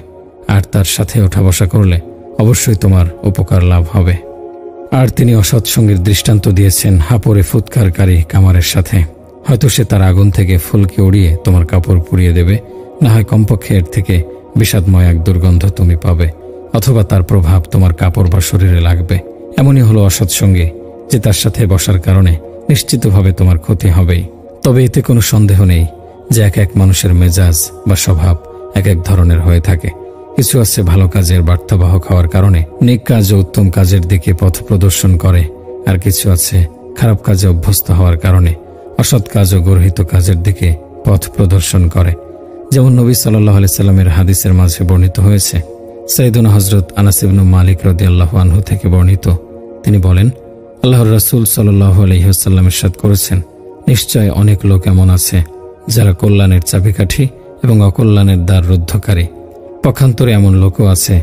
আর তার সাথে ওঠা বসা করলে অবশ্যই তোমার উপকার লাভ হবে। আর তিনি অসৎসঙ্গীর দৃষ্টান্ত দিয়েছেন হাপরে ফুৎকারকারী কামারের সাথে। হয়তো সে তার আগুন থেকে ফুলকি উড়িয়ে তোমার কাপড় পুড়িয়ে দেবে, না হয় কমপক্ষে এর থেকে বিষাদময় এক দুর্গন্ধ তুমি পাবে, অথবা তার প্রভাব তোমার কাপড় বা শরীরে লাগবে। এমনই হলো অসৎসঙ্গী, যে তার সাথে বসার কারণে নিশ্চিতভাবে তোমার ক্ষতি হবেই। তবে এতে কোনো সন্দেহ নেই যে এক এক মানুষের মেজাজ বা স্বভাব এক এক ধরনের হয়ে থাকে। কিছু আছে ভালো কাজের বার্তাবাহক হওয়ার কারণে নেক কাজ ও উত্তম কাজের দিকে পথ প্রদর্শন করে, আর কিছু আছে খারাপ কাজে অভ্যস্ত হওয়ার কারণে অসৎ কাজ ও গর্হিত কাজের দিকে পথ প্রদর্শন করে। যেমন নবী সাল্লাল্লাহু আলাইহি সাল্লামের হাদিসের মাঝে বর্ণিত হয়েছে, সাইয়েদুনা হযরত আনাস ইবনে মালিক রাদিয়াল্লাহু আনহু থেকে বর্ণিত, তিনি বলেন, আল্লাহর রাসূল সাল্লাল্লাহু আলাইহি ওয়াসাল্লাম ইরশাদ করেছেন, নিশ্চয় অনেক লোক এমন আছে যারা কল্যাণের চাবিকাঠি এবং অকল্যাণের দ্বার রুদ্ধকারী। পক্ষান্তরে এমন লোকও আছে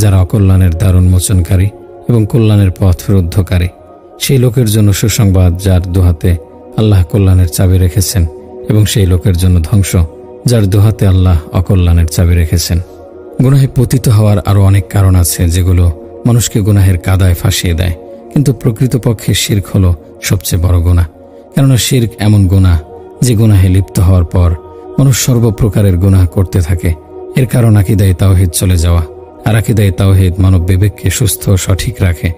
যারা অকল্যাণের দ্বার উন্মোচনকারী এবং কল্যাণের পথ রুদ্ধকারী। সেই লোকের জন্য সুসংবাদ, যার দুহাতে আল্লাহ কল্যাণের চাবি রেখেছেন, এবং সেই লোকের জন্য ধ্বংস, যার দুহাতে আল্লাহ অকল্যাণের চাবি রেখেছেন। গুনাহে পতিত হওয়ার আরও অনেক কারণ আছে, যেগুলো মানুষকে গুনাহের কাদায় ফাঁসিয়ে দেয়। কিন্তু প্রকৃতপক্ষে শিরক হলো সবচেয়ে বড় গুনাহ। কেননা শিরক এমন গুনাহ যে গুনাহে লিপ্ত হওয়ার পর মানুষ সর্বপ্রকারের গুনাহ করতে থাকে। এর কারণ আকীদায়ে তাওহীদ চলে যাওয়া। আর আকীদায়ে তাওহীদ মানব বিবেককে সুস্থ ও সঠিক রাখে।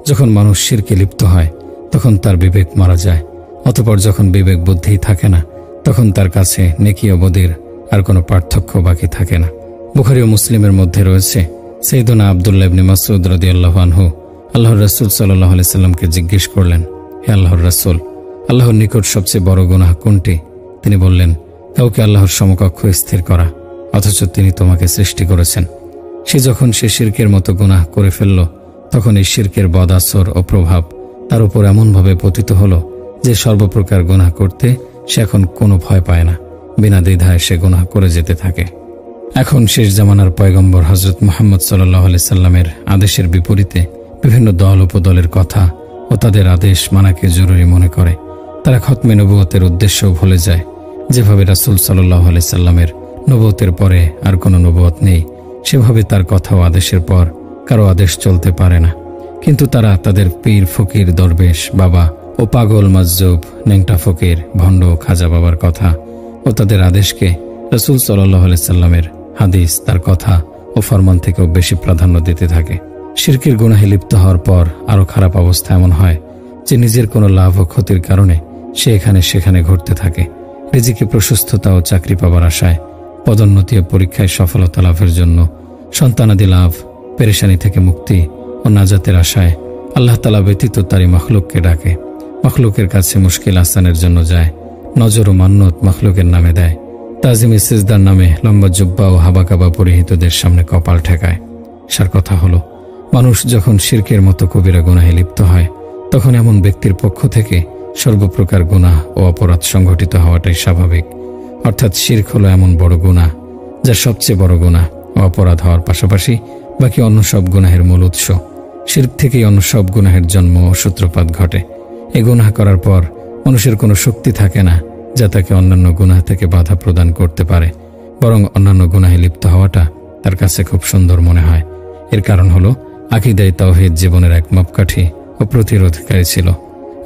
যখন মানুষ শিরকে লিপ্ত হয় তখন তার বিবেক মারা যায়। অতঃপর যখন বিবেক বুদ্ধি থাকে না, তখন তার কাছে নেকি ও বদির আর কোনো পার্থক্য বাকি থাকে না। বুখারী ও মুসলিমের মধ্যে রয়েছে, সাইয়েদুনা আব্দুল্লাহ ইবনে মাসউদ রাদিয়াল্লাহু আনহু আল্লাহর রাসূল সাল্লাল্লাহু আলাইহি সাল্লামকে জিজ্ঞেস করলেন, হে আল্লাহর রাসূল, আল্লাহর নিকট সবচেয়ে বড় গুনাহ কোনটি? তিনি বললেন, কাউকে আল্লাহর সমকক্ষ স্থির করা, অথচ তিনি তোমাকে সৃষ্টি করেছেন। সে যখন সে শিরকের মতো গুনাহ করে ফেলল, তখন এই শিরকের বদ আসর ও প্রভাব তার উপর এমনভাবে পতিত হলো যে সর্বপ্রকার গুনাহ করতে সে এখন কোনো ভয় পায় না। বিনা দ্বিধায় সে গুনাহ করে যেতে থাকে। এখন শেষ জামানার পয়গম্বর হযরত মুহাম্মদ সাল্লাল্লাহু আলাইহি সাল্লামের আদেশের বিপরীতে বিভিন্ন দল উপদলের কথা ও তাদের আদেশ মানাকে জরুরি মনে করে। তারা খতমে নবুয়তের উদ্দেশ্যও ভুলে যায়। যেভাবে রাসূল সাল্লাল্লাহু আলাইহি সাল্লামের নবুয়তের পরে আর কোনো নবুয়ত নেই, সেভাবে তার কথা ও আদেশের পর কারো আদেশ চলতে পারে না। কিন্তু তারা তাদের পীর, ফকির, দরবেশ, বাবা ও পাগল, মাজজুব, নেংটা ফকির, ভণ্ড, খাজা বাবার কথা ও তাদের আদেশকে রাসূল সাল্লাল্লাহু আলাইহি সাল্লামের হাদিস, তার কথা ও ফরমান থেকেও বেশি প্রাধান্য দিতে থাকে। শিরকের গুনাহে লিপ্ত হওয়ার পর আরও খারাপ অবস্থা এমন হয় যে নিজের কোনো লাভ ও ক্ষতির কারণে সে এখানে সেখানে ঘুরতে থাকে। রিজিকে প্রশস্ততা ও চাকরি পাবার আশায়, পদোন্নতি ও পরীক্ষায় সফলতা লাভের জন্য, সন্তানাদি লাভ, পেরেশানি থেকে মুক্তি ও নাজাতের আশায় আল্লাহ তাআলা ব্যতীত তারই মখলুককে ডাকে। মখলুকের কাছে মুশকিল আসানের জন্য যায়। নজর ও মান্নত মখলুকের নামে দেয়। তাজিমে সিজদার নামে লম্বা জুব্বা ও হাবাকাবা পরিহিতদের সামনে কপাল ঠেকায়। সার কথা হলো, মানুষ যখন শিরকের মতো কবিরা গুনাহে লিপ্ত হয়, তখন এমন ব্যক্তির পক্ষ থেকে সর্বপ্রকার গুনাহ ও অপরাধ সংঘটিত হওয়াটাই স্বাভাবিক। অর্থাৎ শিরক হলো এমন বড় গুনাহ যা সবচেয়ে বড় গুনাহ ও অপরাধ হওয়ার পাশাপাশি বাকি অন্য সব গুনাহের মূল উৎস। শিরক থেকেই অন্য সব গুনাহের জন্ম ও সূত্রপাত ঘটে। এই গুনাহ করার পর মানুষের কোনো শক্তি থাকে না যা তাকে অন্যান্য গুনাহ থেকে বাধা প্রদান করতে পারে, বরং অন্যান্য গুনাহে লিপ্ত হওয়াটা তার কাছে খুব সুন্দর মনে হয়। এর কারণ হলো আকীদায়ে তাওহীদ জীবনের এক মাপকাঠি ও প্রতিরোধকারী ছিল।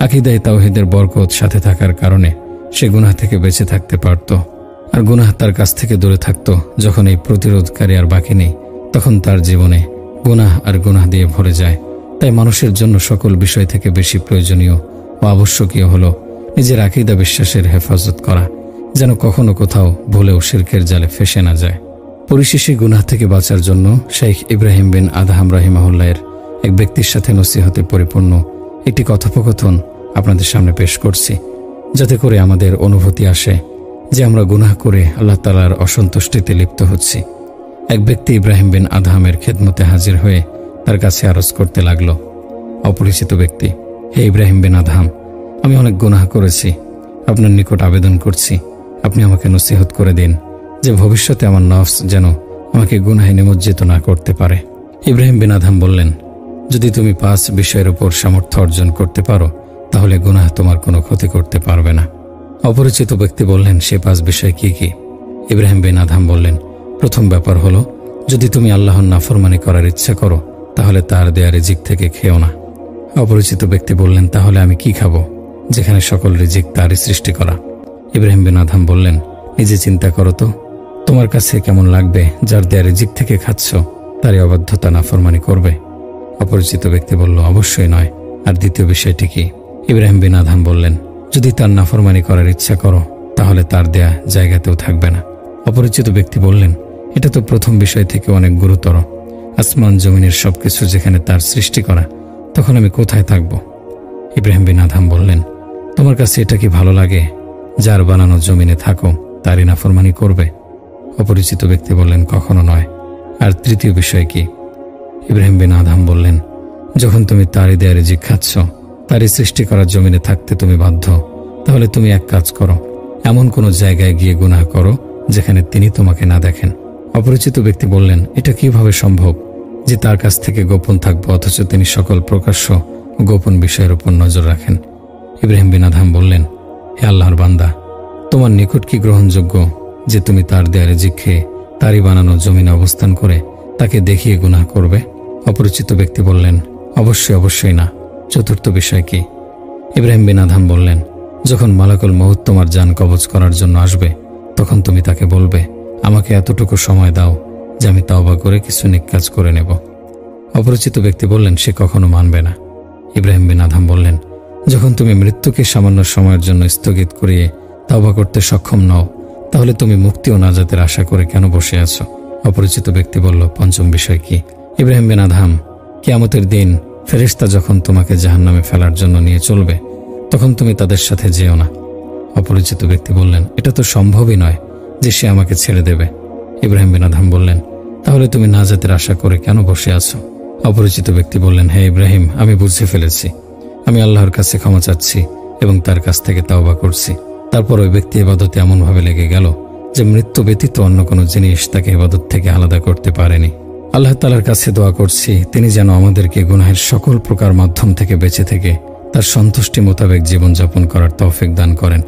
আকীদায়ে তাওহীদের বরকত সাথে থাকার কারণে সে গুনাহ থেকে বেঁচে থাকতে পারত, আর গুনাহ তার কাছ থেকে দূরে থাকত। যখন এই প্রতিরোধকারী আর বাকি নেই, তখন তার জীবনে গুনাহ আর গুনাহ দিয়ে ভরে যায়। তাই মানুষের জন্য সকল বিষয় থেকে বেশি প্রয়োজনীয় ও আবশ্যকীয় হলো নিজের আকীদা বিশ্বাসের হেফাজত করা, যেন কখনো কোথাও ভুলেও শিরকের জালে ফেসে না যায়। পরিশেষে গুনাহ থেকে বাঁচার জন্য শেখ ইব্রাহিম বিন আদহাম রাহিমাহুল্লাহের এক ব্যক্তির সাথে নসিহতে পরিপূর্ণ একটি কথোপকথন আপনাদের সামনে পেশ করছি, যাতে করে আমাদের অনুভূতি আসে যে আমরা গুনাহ করে আল্লাহ তাআলার অসন্তুষ্টিতে লিপ্ত হচ্ছি। এক ব্যক্তি ইব্রাহিম বিন আদহামের খেদমতে হাজির হয়ে তার কাছে আরজ করতে লাগলো, অপরিচিত ব্যক্তি, হে ইব্রাহিম বিন আদহাম, আমি অনেক গুনাহ করেছি। আপনার নিকট আবেদন করছি, আপনি আমাকে নসিহত করে দিন যে ভবিষ্যতে আমার নফস যেন আমাকে গুনাহে নিমজ্জিত না করতে পারে। ইব্রাহিম বিন আদহাম বললেন, যদি তুমি 5 বিষয়ের উপর সামর্থ্য অর্জন করতে পারো, তাহলে গুনাহ তোমার কোনো ক্ষতি করতে পারবে না। অপরিচিত ব্যক্তি বললেন, সে 5 বিষয় কি কি? ইব্রাহিম বিন আদহাম বললেন, প্রথম ব্যাপার হলো, যদি তুমি আল্লাহর নাফরমানি করার ইচ্ছা করো, তাহলে তার দেয়া রিজিক থেকে খেও না। অপরিচিত ব্যক্তি বললেন, তাহলে আমি কি খাবো, যেখানে সকল রিজিক তারই সৃষ্টি করা? ইব্রাহিম বিন আদহাম বললেন, নিজে চিন্তা করো তো, তোমার কাছে কেমন লাগবে যার দেয়া রিজিক থেকে খাচ্ছ তারই অবাধ্যতা নাফরমানি করবে? অপরিচিত ব্যক্তি বলল, অবশ্যই নয়। আর দ্বিতীয় বিষয়টি কি? ইব্রাহিম বিন আদহাম বললেন, যদি তার নাফরমানি করার ইচ্ছা করো, তাহলে তার দেয়া জায়গাতেও থাকবে না। অপরিচিত ব্যক্তি বললেন, এটা তো প্রথম বিষয় থেকে অনেক গুরুতর। আসমান জমিনের সবকিছু যেখানে তার সৃষ্টি করা, তখন আমি কোথায় থাকব? ইব্রাহিম বিন আদহাম বললেন, তোমার কাছে এটা কি ভালো লাগে, যার বানানো জমিনে থাকো তারই নাফরমানি করবে? অপরিচিত ব্যক্তি বললেন, কখনো নয়। আর তৃতীয় বিষয় কি? ইব্রাহিম বিন আদহাম বললেন, যখন তুমি তারই দেয়া রিজিক খাচ্ছ, তারই সৃষ্টি করার জমিনে থাকতে তুমি বাধ্য, তাহলে তুমি এক কাজ করো, এমন কোনো জায়গায় গিয়ে গুনাহ করো যেখানে তিনি তোমাকে না দেখেন। অপরিচিত ব্যক্তি বললেন, এটা কিভাবে সম্ভব যে তার কাছ থেকে গোপন থাকবো অথচ তিনি সকল প্রকাশ্য ও গোপন বিষয়ের উপর নজর রাখেন? ইব্রাহিম বিন আদহাম বললেন, হে আল্লাহর বান্দা, তোমার নিকট কি গ্রহণযোগ্য যে তুমি তার দেয়া রিজিক খেয়ে তারই বানানো জমিনে অবস্থান করে তাকে দেখিয়ে গুনাহ করবে? অপরিচিত ব্যক্তি বললেন, অবশ্যই না। চতুর্থ বিষয় কি? ইব্রাহিম বিন আদহাম বললেন, যখন মালাকুল মউত তোমার জান কবজ করার জন্য আসবে, তখন তুমি তাকে বলবে, আমাকে এতটুকু সময় দাও যে আমি তাওবা করে কিছু নেক কাজ করে নেব। অপরিচিত ব্যক্তি বললেন, সে কখনো মানবে না। ইব্রাহিম বিন আদহাম বললেন, যখন তুমি মৃত্যুকে সামান্য সময়ের জন্য স্থগিত করিয়ে তাওবা করতে সক্ষম নও, তাহলে তুমি মুক্তি ও নাজাতের আশা করে কেন বসে আছো? অপরিচিত ব্যক্তি বলল, পঞ্চম বিষয় কি? ইব্রাহিম বিন আদহাম, কিয়ামতের দিন ফেরেশতা যখন তোমাকে জাহান্নামে ফেলার জন্য নিয়ে চলবে, তখন তুমি তাদের সাথে যেও না। অপরিচিত ব্যক্তি বললেন, এটা তো সম্ভবই নয় যে সে আমাকে ছেড়ে দেবে। ইব্রাহিম বিন আদহাম বললেন, তাহলে তুমি নাজাতের আশা করে কেন বসে আছো? অপরিচিত ব্যক্তি বললেন, হে ইব্রাহিম, আমি বুঝে ফেলেছি। আমি আল্লাহর কাছে ক্ষমা চাচ্ছি এবং তার কাছ থেকে তাওবা করছি। তারপর ওই ব্যক্তি ইবাদতে এমনভাবে লেগে গেল যে মৃত্যু ব্যতীত অন্য কোনো জিনিস তাকে ইবাদত থেকে আলাদা করতে পারেনি। আল্লাহ তাআলার কাছে দোয়া করছি, তিনি যেন আমাদেরকে গুনাহের সকল প্রকার মাধ্যম থেকে বেঁচে থেকে তার সন্তুষ্টি মোতাবেক জীবনযাপন করার তৌফিক দান করেন।